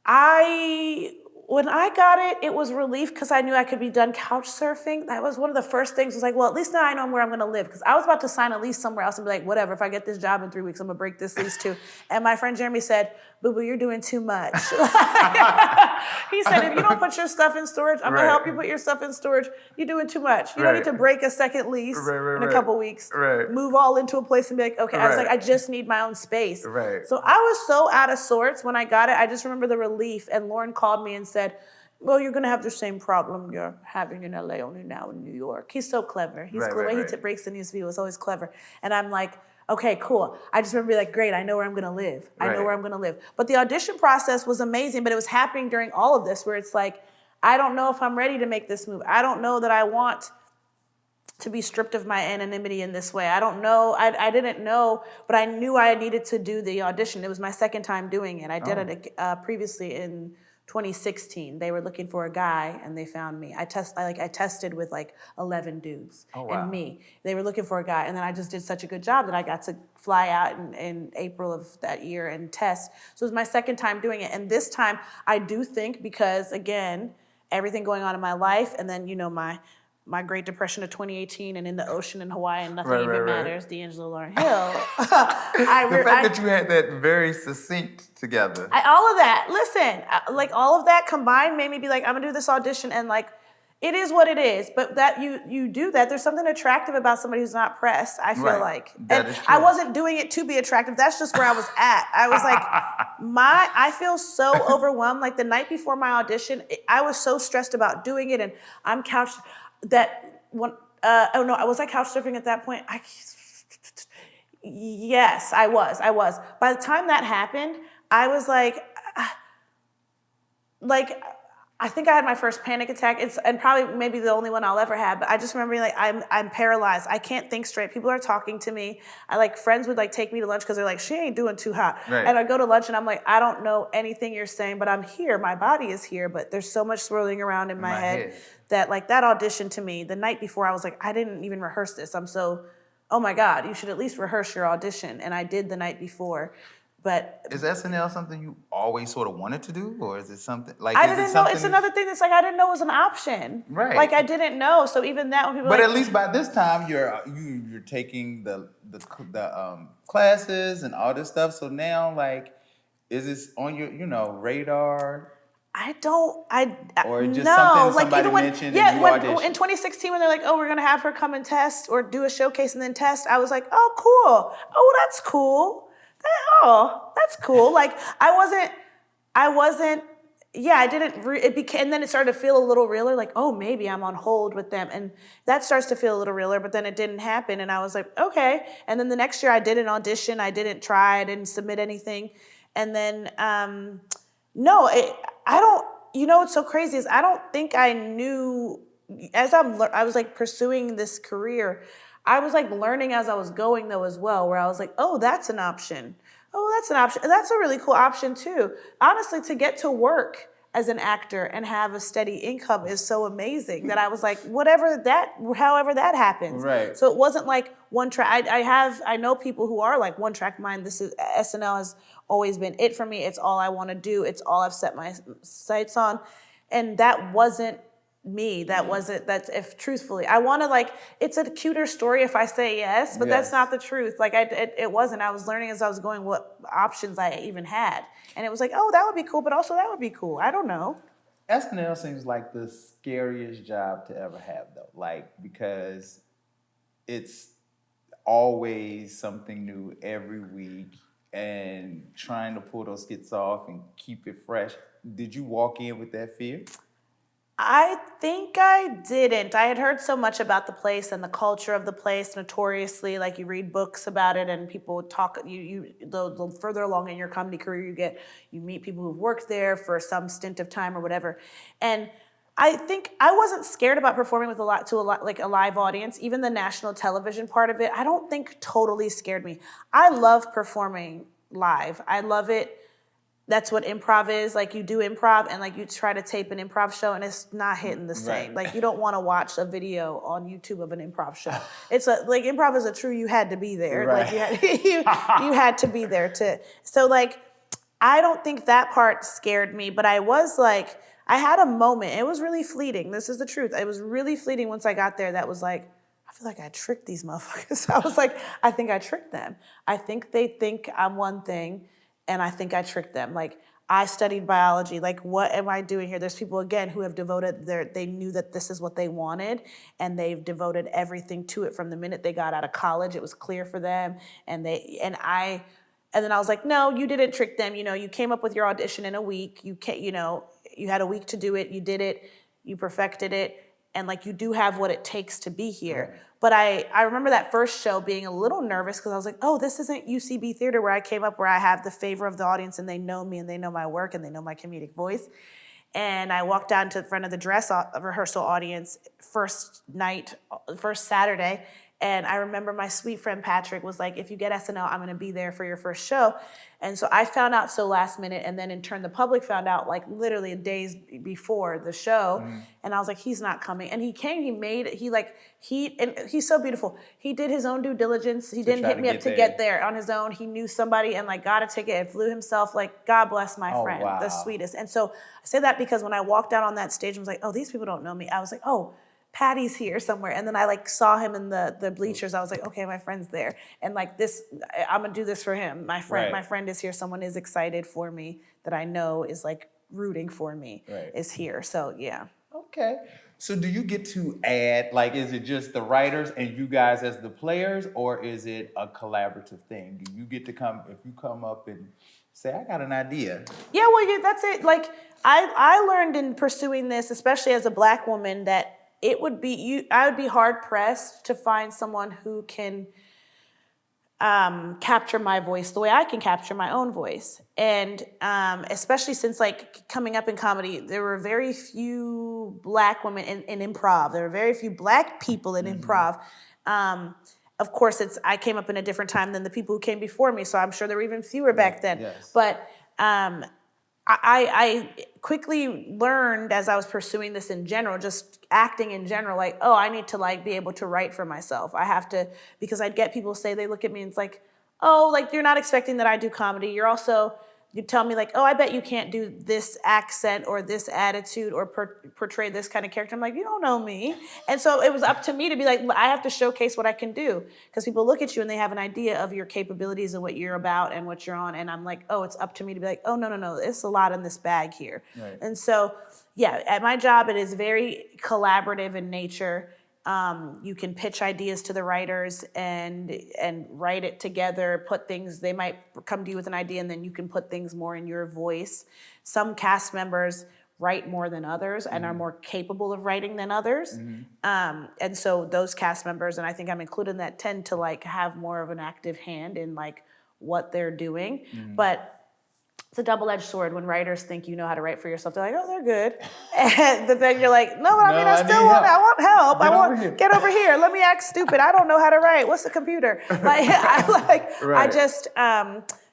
I When I got it, it was relief because I knew I could be done couch surfing. That was one of the first things. Was like, well, at least now I know where I'm going to live. Because I was about to sign a lease somewhere else and be like, whatever, if I get this job in 3 weeks, I'm going to break this lease too. And my friend Jeremy said, boo-boo, you're doing too much. He said, if you don't put your stuff in storage, I'm going to help you put your stuff in storage. You're doing too much. You don't need to break a second lease in a couple weeks. Move all into a place and be like, okay. I was like, I just need my own space. So I was so out of sorts when I got it. I just remember the relief. And Lauren called me and said, well, you're going to have the same problem you're having in LA, only now in New York. He's so clever. He's cool. The way he breaks the news to me was always clever. And I'm like, okay, cool. I just remember being like, great, I know where I'm going to live. I know where I'm going to live. But the audition process was amazing, but it was happening during all of this where it's like, I don't know if I'm ready to make this move. I don't know that I want to be stripped of my anonymity in this way. I don't know. I didn't know, but I knew I needed to do the audition. It was my second time doing it. I did it previously in 2016. They were looking for a guy and they found me. I tested with like 11 dudes and me. They were looking for a guy, and then I just did such a good job that I got to fly out in April of that year and test. So it was my second time doing it. And this time I do think, because again, everything going on in my life, and then my Great Depression of 2018 and in the ocean in Hawaii and nothing even matters, D'Angelo Lauryn Hill. The fact that you had that very succinct together. All of that, listen, like all of that combined made me be like, I'm gonna do this audition, and like, it is what it is. But that you do that, there's something attractive about somebody who's not pressed, I feel like. That and is true. I wasn't doing it to be attractive, that's just where I was at. I was like, I feel so overwhelmed. Like the night before my audition, I was so stressed about doing it, and I'm couched. That one, was I couch surfing at that point? Yes, I was. By the time that happened, I was like, I think I had my first panic attack. And probably maybe the only one I'll ever have. But I just remember being like, I'm paralyzed. I can't think straight. People are talking to me. Friends would take me to lunch because they're like, she ain't doing too hot. And I go to lunch and I'm like, I don't know anything you're saying, but I'm here. My body is here, but there's so much swirling around in my head. That audition to me, the night before, I was like, I didn't even rehearse this. Oh my God, you should at least rehearse your audition. And I did the night before. But is SNL something you always sort of wanted to do, or is it something I didn't know? It's another thing that's I didn't know it was an option. I didn't know. So even that, when people but at least by this time you're taking the classes and all this stuff. So now is this on your radar? Or just something somebody mentioned and you auditioned? In 2016 when they're like, oh, we're gonna have her come and test or do a showcase and then test, I was like, oh, cool. Oh, that's cool. That's cool. And then it started to feel a little realer, like, oh, maybe I'm on hold with them. And that starts to feel a little realer, but then it didn't happen. And I was like, okay. And then the next year I did an audition. I didn't try. I didn't submit anything. And then, what's so crazy is I don't think I knew, as I was pursuing this career, I was learning as I was going though as well, where I was like, oh, that's an option. Oh, that's an option. And that's a really cool option too. Honestly, to get to work as an actor and have a steady income is so amazing that I was like, however that happens. So it wasn't one track. I know people who are one track mind. This is SNL has always been it for me. It's all I want to do. It's all I've set my sights on. And that wasn't me. If truthfully, I want to it's a cuter story if I say yes, but that's not the truth. It wasn't. I was learning as I was going what options I even had. And it was like, oh, that would be cool, but also that would be cool. I don't know. SNL seems like the scariest job to ever have though. Because it's always something new every week and trying to pull those skits off and keep it fresh. Did you walk in with that fear? I think I didn't. I had heard so much about the place and the culture of the place. Notoriously, you read books about it and people talk. The further along in your comedy career you meet people who've worked there for some stint of time or whatever. And I think I wasn't scared about performing with a live audience. Even the national television part of it, I don't think totally scared me. I love performing live. I love it. That's what improv is. You do improv and you try to tape an improv show and it's not hitting the same. You don't want to watch a video on YouTube of an improv show. It's improv is a true, you had to be there. You had to be there to. So I don't think that part scared me, but I was I had a moment. It was really fleeting. This is the truth. It was really fleeting once I got there. That was like, I feel like I tricked these motherfuckers. I was like, I think I tricked them. I think they think I'm one thing, and I think I tricked them. Like, I studied biology. Like, what am I doing here? There's people, again, who have devoted they knew that this is what they wanted, and they've devoted everything to it from the minute they got out of college. It was clear for them, and then I was like, no, you didn't trick them. You know, you came up with your audition in a week. You had a week to do it. You did it. You perfected it. And like, you do have what it takes to be here. Right. But I remember that first show being a little nervous because I was like, oh, this isn't UCB theater where I came up, where I have the favor of the audience and they know me and they know my work and they know my comedic voice. And I walked down to the front of the dress rehearsal audience first Saturday. And I remember my sweet friend Patrick was like, if you get SNL, I'm gonna be there for your first show. And so I found out so last minute, and then in turn the public found out like literally days before the show. And I was like, he's not coming. And he came, and he's so beautiful. He did his own due diligence. He didn't hit me up to get there on his own. He knew somebody and like got a ticket and flew himself. Like, God bless my friend, wow. The sweetest. And so I say that because when I walked out on that stage, I was like, oh, these people don't know me. I was like, oh, Patty's here somewhere. And then I like saw him in the bleachers. I was like, okay, my friend's there. And like this, I'm gonna do this for him. My friend is here. Someone is excited for me that I know is like rooting for me is here. So yeah. Okay. So do you get to add, like, is it just the writers and you guys as the players, or is it a collaborative thing? Do you get to if you come up and say, I got an idea? Yeah, well, that's it. Like, I learned in pursuing this, especially as a Black woman, that I would be hard pressed to find someone who can capture my voice the way I can capture my own voice. And especially since like coming up in comedy, there were very few Black women in improv. There were very few Black people in improv. Of course, I came up in a different time than the people who came before me, so I'm sure there were even fewer back then. Yes. But I quickly learned as I was pursuing this in general, just acting in general, like, oh, I need to like be able to write for myself. I have to, because I'd get people say, they look at me and it's like, oh, like you're not expecting that I do comedy. You tell me like, oh, I bet you can't do this accent or this attitude or portray this kind of character. I'm like, you don't know me. And so it was up to me to be like, I have to showcase what I can do, because people look at you and they have an idea of your capabilities and what you're about and what you're on. And I'm like, oh, it's up to me to be like, oh, no, it's a lot in this bag here. Right. And so, yeah, at my job, it is very collaborative in nature. You can pitch ideas to the writers and write it together, put things, they might come to you with an idea and then you can put things more in your voice. Some cast members write more than others and are more capable of writing than others. And so those cast members, and I think I'm included in that, tend to like have more of an active hand in like what they're doing. But it's a double-edged sword when writers think you know how to write for yourself. They're like, oh, they're good. But then you're like, no, I mean, I want help. Get over here. Let me act stupid. I don't know how to write. What's a computer?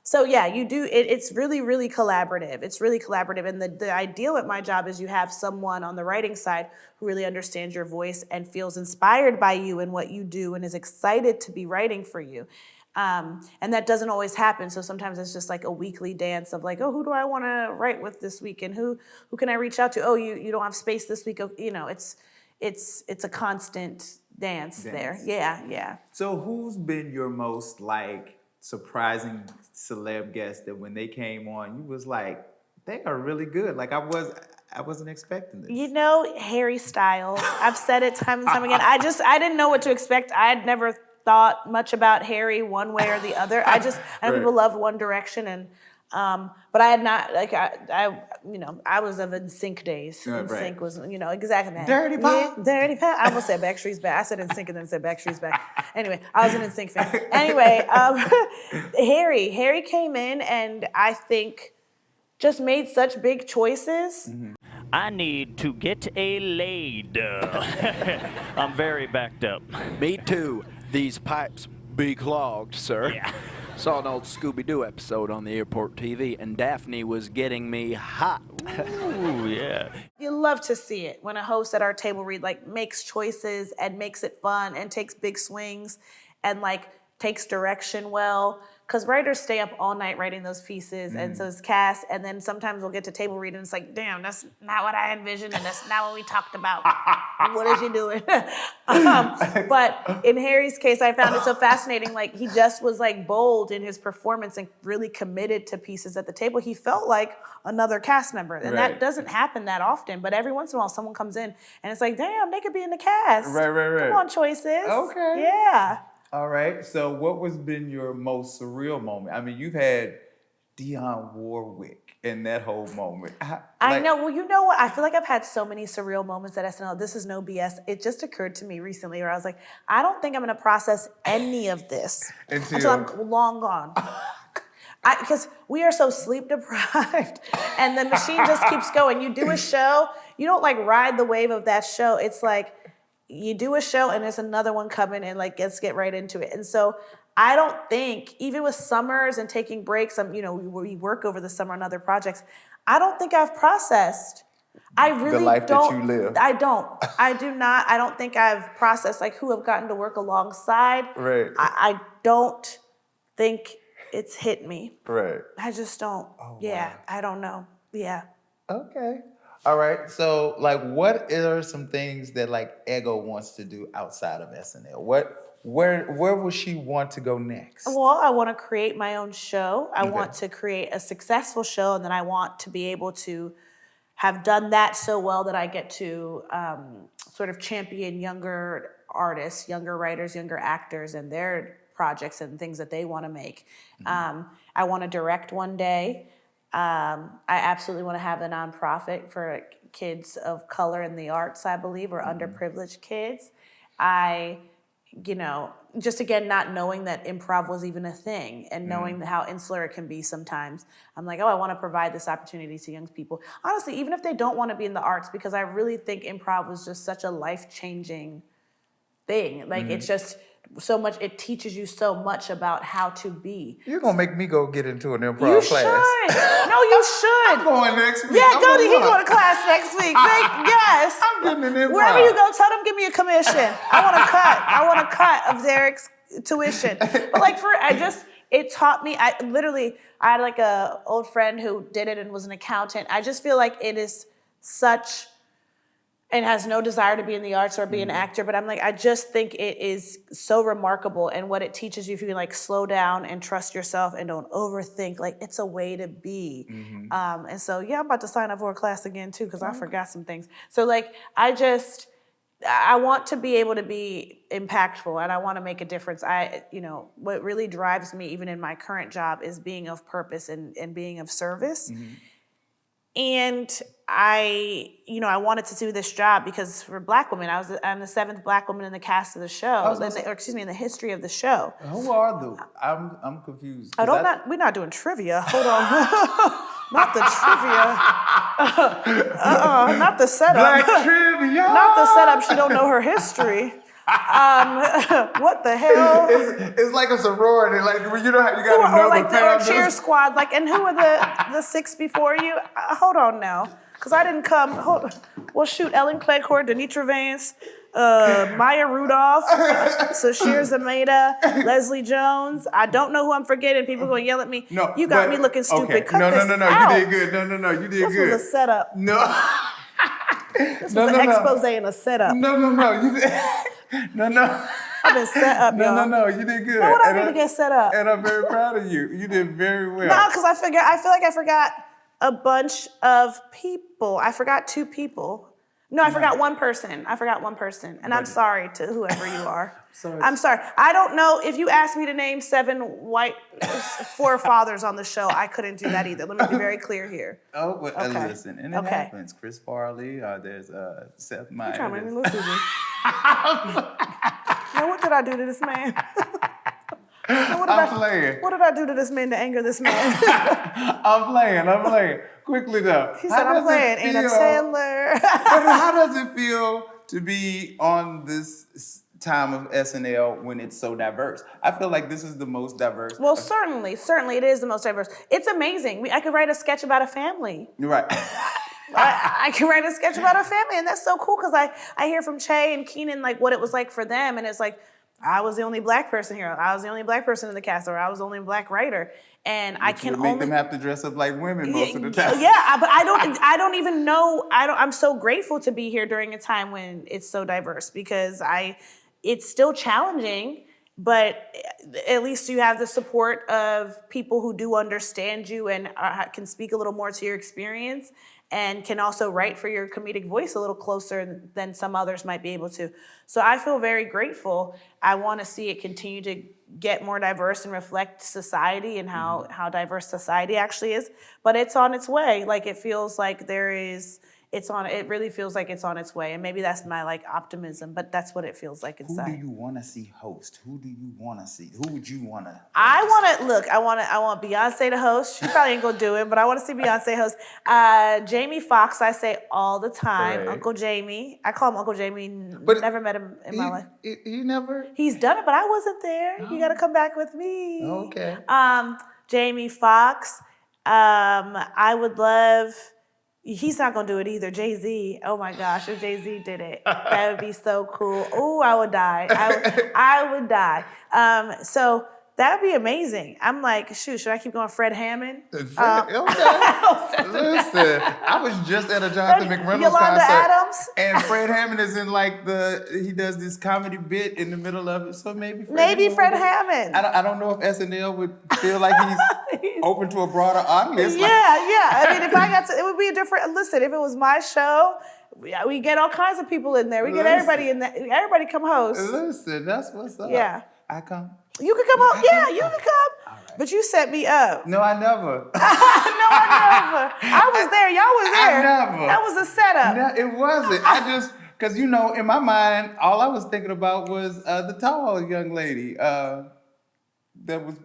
So yeah, you do, it's really, really collaborative. It's really collaborative. And the ideal at my job is you have someone on the writing side who really understands your voice and feels inspired by you and what you do and is excited to be writing for you. And that doesn't always happen. So sometimes it's just like a weekly dance of like, oh, who do I want to write with this week? And who can I reach out to? Oh, you don't have space this week. You know, it's a constant dance there. Yeah. So who's been your most like surprising celeb guest that when they came on, you was like, they are really good. Like I wasn't expecting this. You know, Harry Styles. I've said it time and time again. I didn't know what to expect. I had never thought much about Harry one way or the other. I know people love One Direction, and but I had not, like, I was of NSYNC days. NSYNC was, exactly that. Dirty Pop. Yeah, Dirty Pop. I almost said Backstreet's Back. I said NSYNC and then said Backstreet's Back. Anyway, I was an NSYNC fan. Anyway, Harry came in and I think just made such big choices. I need to get a laid. I'm very backed up. Me too. These pipes be clogged, sir. Yeah. Saw an old Scooby-Doo episode on the airport TV, and Daphne was getting me hot. Ooh, yeah. You love to see it when a host at our table read makes choices and makes it fun and takes big swings and takes direction well. because writers stay up all night writing those pieces, and so it's cast, and then sometimes we'll get to table read, and it's like, damn, that's not what I envisioned, and that's not what we talked about. What is she doing? But in Harry's case, I found it so fascinating. Like, he just was like bold in his performance and really committed to pieces at the table. He felt like another cast member, and that doesn't happen that often. But every once in a while, someone comes in, and it's like, damn, they could be in the cast. Right. Come on, choices. Okay. Yeah. All right. So what was been your most surreal moment? I mean, you've had Dionne Warwick in that whole moment. I know. Well, you know what? I feel like I've had so many surreal moments at SNL. This is no BS. It just occurred to me recently where I was like, I don't think I'm going to process any of this until I'm long gone. Because we are so sleep deprived, and the machine just keeps going. You do a show, you don't like ride the wave of that show. It's like you do a show and there's another one coming, and like let's get right into it. And so I don't think, even with summers and taking breaks, we work over the summer on other projects. I don't think I've processed. I really the life don't. That you live. I don't. I do not. I don't think I've processed like who I've gotten to work alongside. Right. I don't think it's hit me. Right. I just don't. Oh, yeah. wow. I don't know. Yeah. Okay. All right. So, like, what are some things that like Ego wants to do outside of SNL? Where would she want to go next? Well, I want to create my own show. I want to create a successful show, and then I want to be able to have done that so well that I get to sort of champion younger artists, younger writers, younger actors, and their projects and things that they want to make. I want to direct one day. I absolutely want to have a nonprofit for kids of color in the arts, I believe, or underprivileged kids. Just again, not knowing that improv was even a thing and knowing how insular it can be sometimes. I'm like, I want to provide this opportunity to young people. Honestly, even if they don't want to be in the arts, because I really think improv was just such a life-changing thing. Like, it's just so much, it teaches you so much about how to be. You're going to make me go get into an improv class. You should. No, you should. I'm going next week. Yeah, he's going to class next week. Yes. I'm getting an improv. Wherever you go, tell them, give me a commission. I want a cut of Derek's tuition. But it taught me, I had like a old friend who did it and was an accountant. I just feel like it is such, and has no desire to be in the arts or be an actor, but I'm like, I just think it is so remarkable, and what it teaches you, if you can like slow down and trust yourself and don't overthink, like it's a way to be. And so, I'm about to sign up for a class again too, because I forgot some things. So like, I want to be able to be impactful, and I want to make a difference. What really drives me, even in my current job, is being of purpose and being of service. And I wanted to do this job because for Black women, I'm the seventh Black woman in the cast of the show, in the history of the show. Who are I'm confused. We're not doing trivia. Hold on. Not the trivia. Not the setup. Black trivia. Not the setup. She don't know her history. What the hell? It's like a sorority. Like, you know how you got to know like the or cheer squad. Like, and who are the six before you? Hold on now, because I didn't come. Hold on. Well, shoot, Ellen Cleghorn, Denitra Vance, Maya Rudolph, Sashir Zameda, Leslie Jones. I don't know who I'm forgetting. People gonna yell at me. No, you got me looking stupid. Okay. Cut No. out. You did good. No. You did This good. was a setup. No. This was an expose and a setup. No. You did. No. I've been set up, y'all. No. You did good. Now what I need to get set up? And I'm very proud of you. You did very well. No, because I feel like I forgot a bunch of people. I forgot two people. No, I forgot one person. And I'm sorry to whoever you are. I'm sorry. I don't know. If you asked me to name 7 white forefathers on the show, I couldn't do that either. Let me be very clear here. Oh, well, Okay. Listen, and it happens. Chris Farley, there's Seth Meyers. You're trying to make me look stupid. Now, what did I do to this man? I'm playing. What did I do to this man to anger this man? I'm playing. Quickly though. He said I'm playing Anna Sandler. But how does it feel to be on this time of SNL when it's so diverse? I feel like this is the most diverse. Well, certainly it is the most diverse. It's amazing. I could write a sketch about a family. Right. I can write a sketch about a family, and that's so cool because I hear from Che and Keenan like what it was like for them, and it's like I was the only black person here. I was the only black person in the cast, or I was the only black writer. And I can would only make them have to dress up like women most of the time. Yeah, but I don't even know. I'm so grateful to be here during a time when it's so diverse, because it's still challenging, but at least you have the support of people who do understand you and can speak a little more to your experience, and can also write for your comedic voice a little closer than some others might be able to. So I feel very grateful. I want to see it continue to get more diverse and reflect society and how diverse society actually is. But it's on its way. Like, it feels like it really feels like it's on its way. And maybe that's my optimism, but that's what it feels like inside. Who do you want to see host? Who do you want to see? Who would you want to? I want Beyonce to host. She probably ain't gonna do it, but I want to see Beyonce host. Jamie Foxx, I say all the time. Right. Uncle Jamie. I call him Uncle Jamie. But never met him in my life. You never? He's done it, but I wasn't there. You gotta come back with me. Okay. Jamie Foxx. I would love. He's not gonna do it either. Jay-Z. Oh my gosh, if Jay-Z did it, that would be so cool. Oh, I would die. I would die. So that would be amazing. I'm like, shoot, should I keep going Fred Hammond? Okay. Listen, I was just at a Jonathan McReynolds Yolanda concert. Adams? And Fred Hammond is in he does this comedy bit in the middle of it. So maybe Fred Hammond. I don't know if SNL would feel like he's open to a broader audience. Yeah. I mean, if I got to, it would be a different, listen, if it was my show, we get all kinds of people in there. We get everybody in there. Everybody come host. Listen, that's what's up. Yeah. I come. You could come host. Yeah, you could come. Right. But you set me up. No, I never. No, I never. I was there. Y'all was there. I never. That was a setup. No, it wasn't. I just, because, in my mind, all I was thinking about was the tall young lady that was...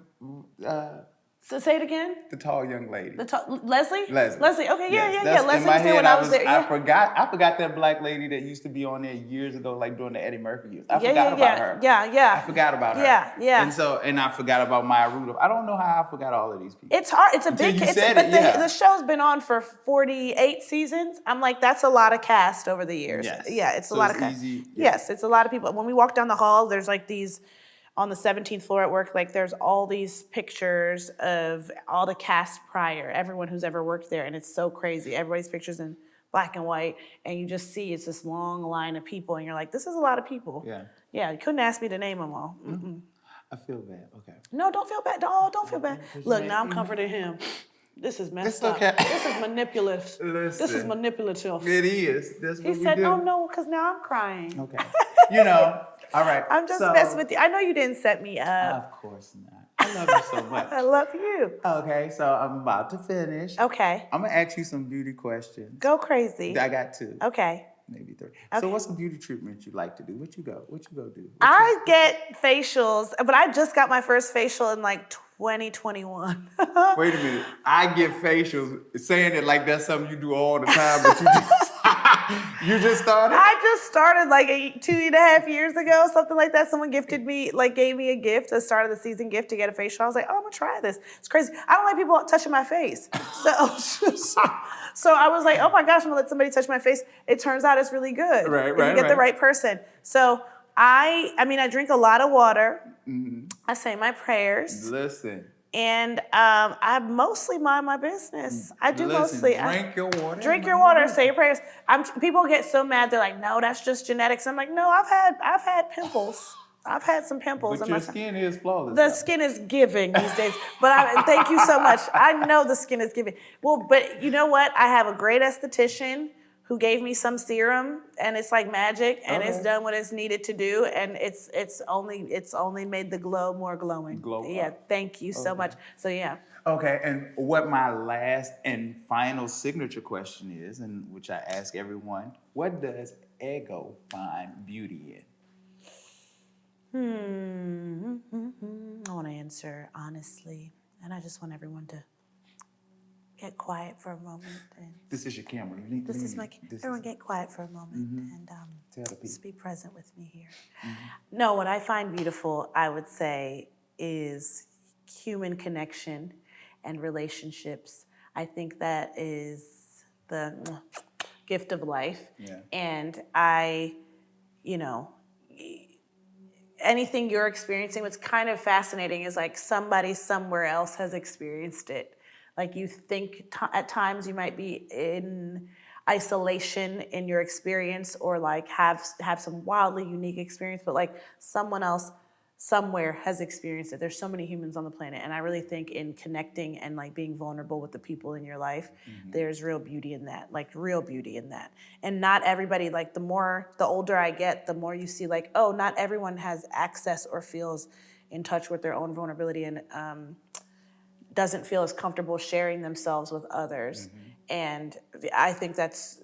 So say it again. The tall young lady. Leslie? Leslie. Okay, yes, yeah. Leslie was there when I was there. Yeah. I forgot that black lady that used to be on there years ago, like during the Eddie Murphy years. I forgot about her. Yeah. I forgot about her. Yeah. And I forgot about Maya Rudolph. I don't know how I forgot all of these people. It's hard. It's a Until big. you It's, said but it, yeah. the show's been on for 48 seasons. I'm like, that's a lot of cast over the years. Yes. Yeah, it's So a lot it's of cast. easy, yeah. Yes, it's a lot of people. When we walk down the hall, there's these. On the 17th floor at work, there's all these pictures of all the cast prior, everyone who's ever worked there, and it's so crazy. Everybody's pictures in black and white, and you just see it's this long line of people, and you're like, this is a lot of people. Yeah. Yeah, you couldn't ask me to name them all. I feel bad. Okay. No, don't feel bad. Don't feel bad. Look, now I'm comforting him. This is messed up. okay. This is manipulative. Listen. This is manipulative. It is. That's what He we said, do. oh no, because now I'm crying. Okay. All right. I'm just messing with you. I know you didn't set me up. Of course not. I love you so much. I love you. Okay, so I'm about to finish. Okay. I'm gonna ask you some beauty questions. Go crazy. I got 2. Okay. Maybe 3. Okay. So what's the beauty treatment you like to do? What you go do? I get facials, but I just got my first facial in 2021. Wait a minute. I get facials, saying it like that's something you do all the time, but you just started? I just started 2.5 years ago, something like that. Someone gifted me, gave me a gift, a start of the season gift to get a facial. I was like, oh, I'm gonna try this. It's crazy. I don't like people touching my face. So I was like, oh my gosh, I'm gonna let somebody touch my face. It turns out it's really good. Right, if you get the right person. So I drink a lot of water. Mm-hmm. I say my prayers. Listen. And I mostly mind my business. I do mostly. Drink your water. Drink your water. Say your prayers. People get so mad. They're like, "No, that's just genetics." I'm like, "No, I've had pimples. I've had some pimples." But your skin is flawless. The skin is giving these days. But thank you so much. I know the skin is giving. Well, but you know what? I have a great esthetician who gave me some serum, and it's like magic, and it's done what it's needed to do, and it's only made the glow more glowing. Yeah, thank you so much. So yeah. Okay, and what my last and final signature question is, and which I ask everyone, what does Ego find beauty in? I want to answer honestly, and I just want everyone to get quiet for a moment. And this is your camera. Everyone get quiet for a moment and Tell the people. just be present with me here. No, what I find beautiful, I would say, is human connection and relationships. I think that is the gift of life. Yeah. And anything you're experiencing, what's kind of fascinating is like somebody somewhere else has experienced it. Like you think at times you might be in isolation in your experience or like have some wildly unique experience, but like someone else somewhere has experienced it. There's so many humans on the planet, and I really think in connecting and like being vulnerable with the people in your life, there's real beauty in that, like real beauty in that. And not everybody, like the older I get, the more you see like, oh, not everyone has access or feels in touch with their own vulnerability and doesn't feel as comfortable sharing themselves with others. And I think that's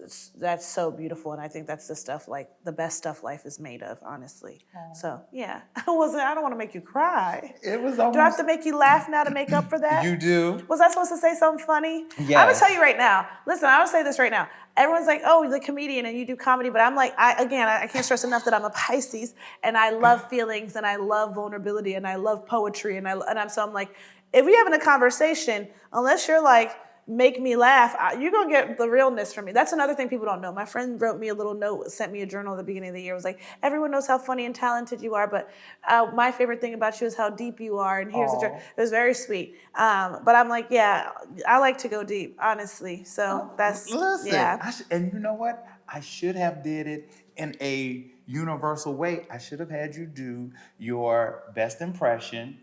so beautiful, and I think that's the stuff, like the best stuff life is made of, honestly. So yeah, I don't want to make you cry. It was almost. Do I have to make you laugh now to make up for that? You do. Was I supposed to say something funny? Yes. I'm gonna tell you right now. Listen, I'm gonna say this right now. Everyone's like, "Oh, you're the comedian and you do comedy," but I'm like, I can't stress enough that I'm a Pisces and I love feelings and I love vulnerability and I love poetry and I'm like, if we having a conversation, unless you're like, make me laugh, you're gonna get the realness from me. That's another thing people don't know. My friend wrote me a little note, sent me a journal at the beginning of the year. It was like, everyone knows how funny and talented you are, but my favorite thing about you is how deep you are, and here's the journal. It was very sweet. But I'm like, yeah, I like to go deep, honestly. So that's, Listen, yeah. And you know what? I should have did it in a universal way. I should have had you do your best impression,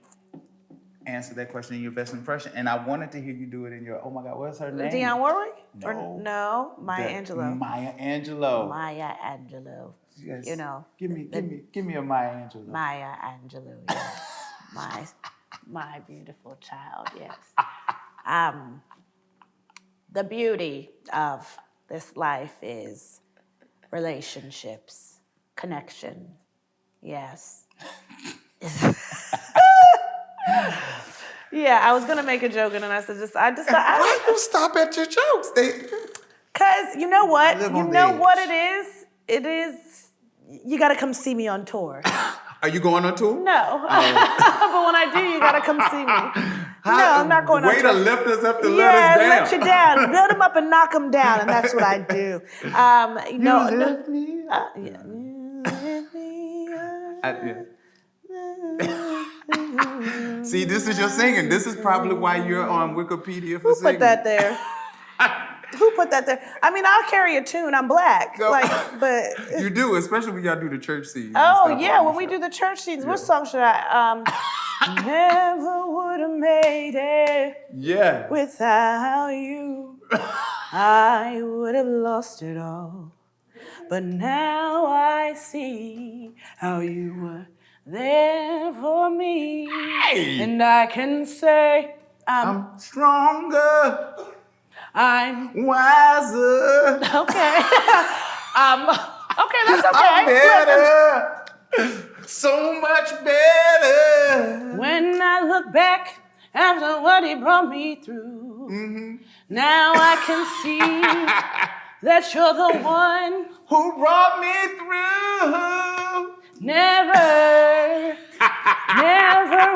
answer that question in your best impression, and I wanted to hear you do it in your, oh my God, what's her name? Dionne Warwick? No. Or no, Maya Angelou. Maya Angelou. Maya Angelou. Yes. You know. Give me a Maya Angelou. Maya Angelou, yes. my beautiful child, yes. The beauty of this life is relationships, connection, yes. Yeah, I was gonna make a joke and then I said, Why you stop at your jokes? Cause you know what? Live You on know the what edge. it is? It is, you gotta come see me on tour. Are you going on tour? No, but when I do, you gotta come see me. No, I'm not going on Way tour. to lift us up to Yeah, let us down. let you down. Build them up and knock them down, and that's what I do. You lift me up. Yeah. Lift me up. See, this is your singing. This is probably why you're on Wikipedia for Who singing. put that there? Who put that there? I mean, I'll carry a tune. I'm black, No. but. You do, especially when y'all do the church scenes. and Oh stuff yeah, on when the we show. do the church scenes, what song should I? Never would have made it Yeah. without you. I would have lost it all, but now I see how you were there for me, and I can say I'm stronger, I'm wiser, okay. Okay, that's okay. I'm better, so much better. When I look back after what he brought me through, now I can see that you're the one Who brought me through? never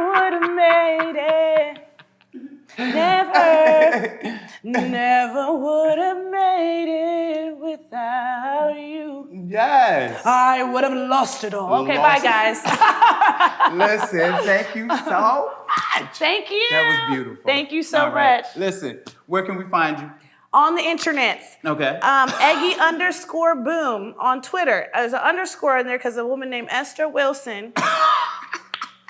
would have made it. Never would have made it without you. Yes. I would have lost it all. Okay, Lost bye guys. Listen, thank you so much. Thank you. That was beautiful. Thank you so All right. much. Listen, where can we find you? On the internets. Okay. Eggy_boom on Twitter. There's an underscore in there because a woman named Esther Wilson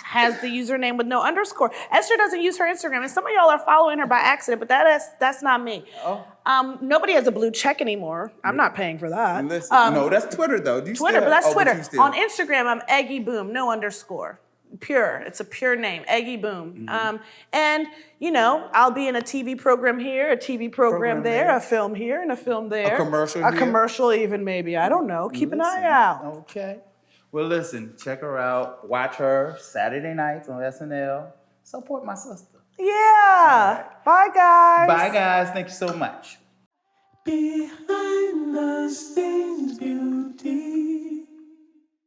has the username with no underscore. Esther doesn't use her Instagram, and some of y'all are following her by accident, but that's not me. Oh. Nobody has a blue check anymore. I'm not paying for that. Listen, no, that's Twitter though. Do you Twitter, still, but that's oh, Twitter. you still- On Instagram, I'm Eggy_boom, no underscore. Pure. It's a pure name, Eggy_boom. And, you know, I'll be in a TV program here, a TV program there, a film here, and a film there. A commercial A here? commercial even, maybe. I don't know. Keep an eye Listen, out. Okay. Well, listen, check her out. Watch her Saturday nights on SNL. Support my sister. Yeah. Bye, guys. Bye, guys. Thank you so much. Behind the scenes.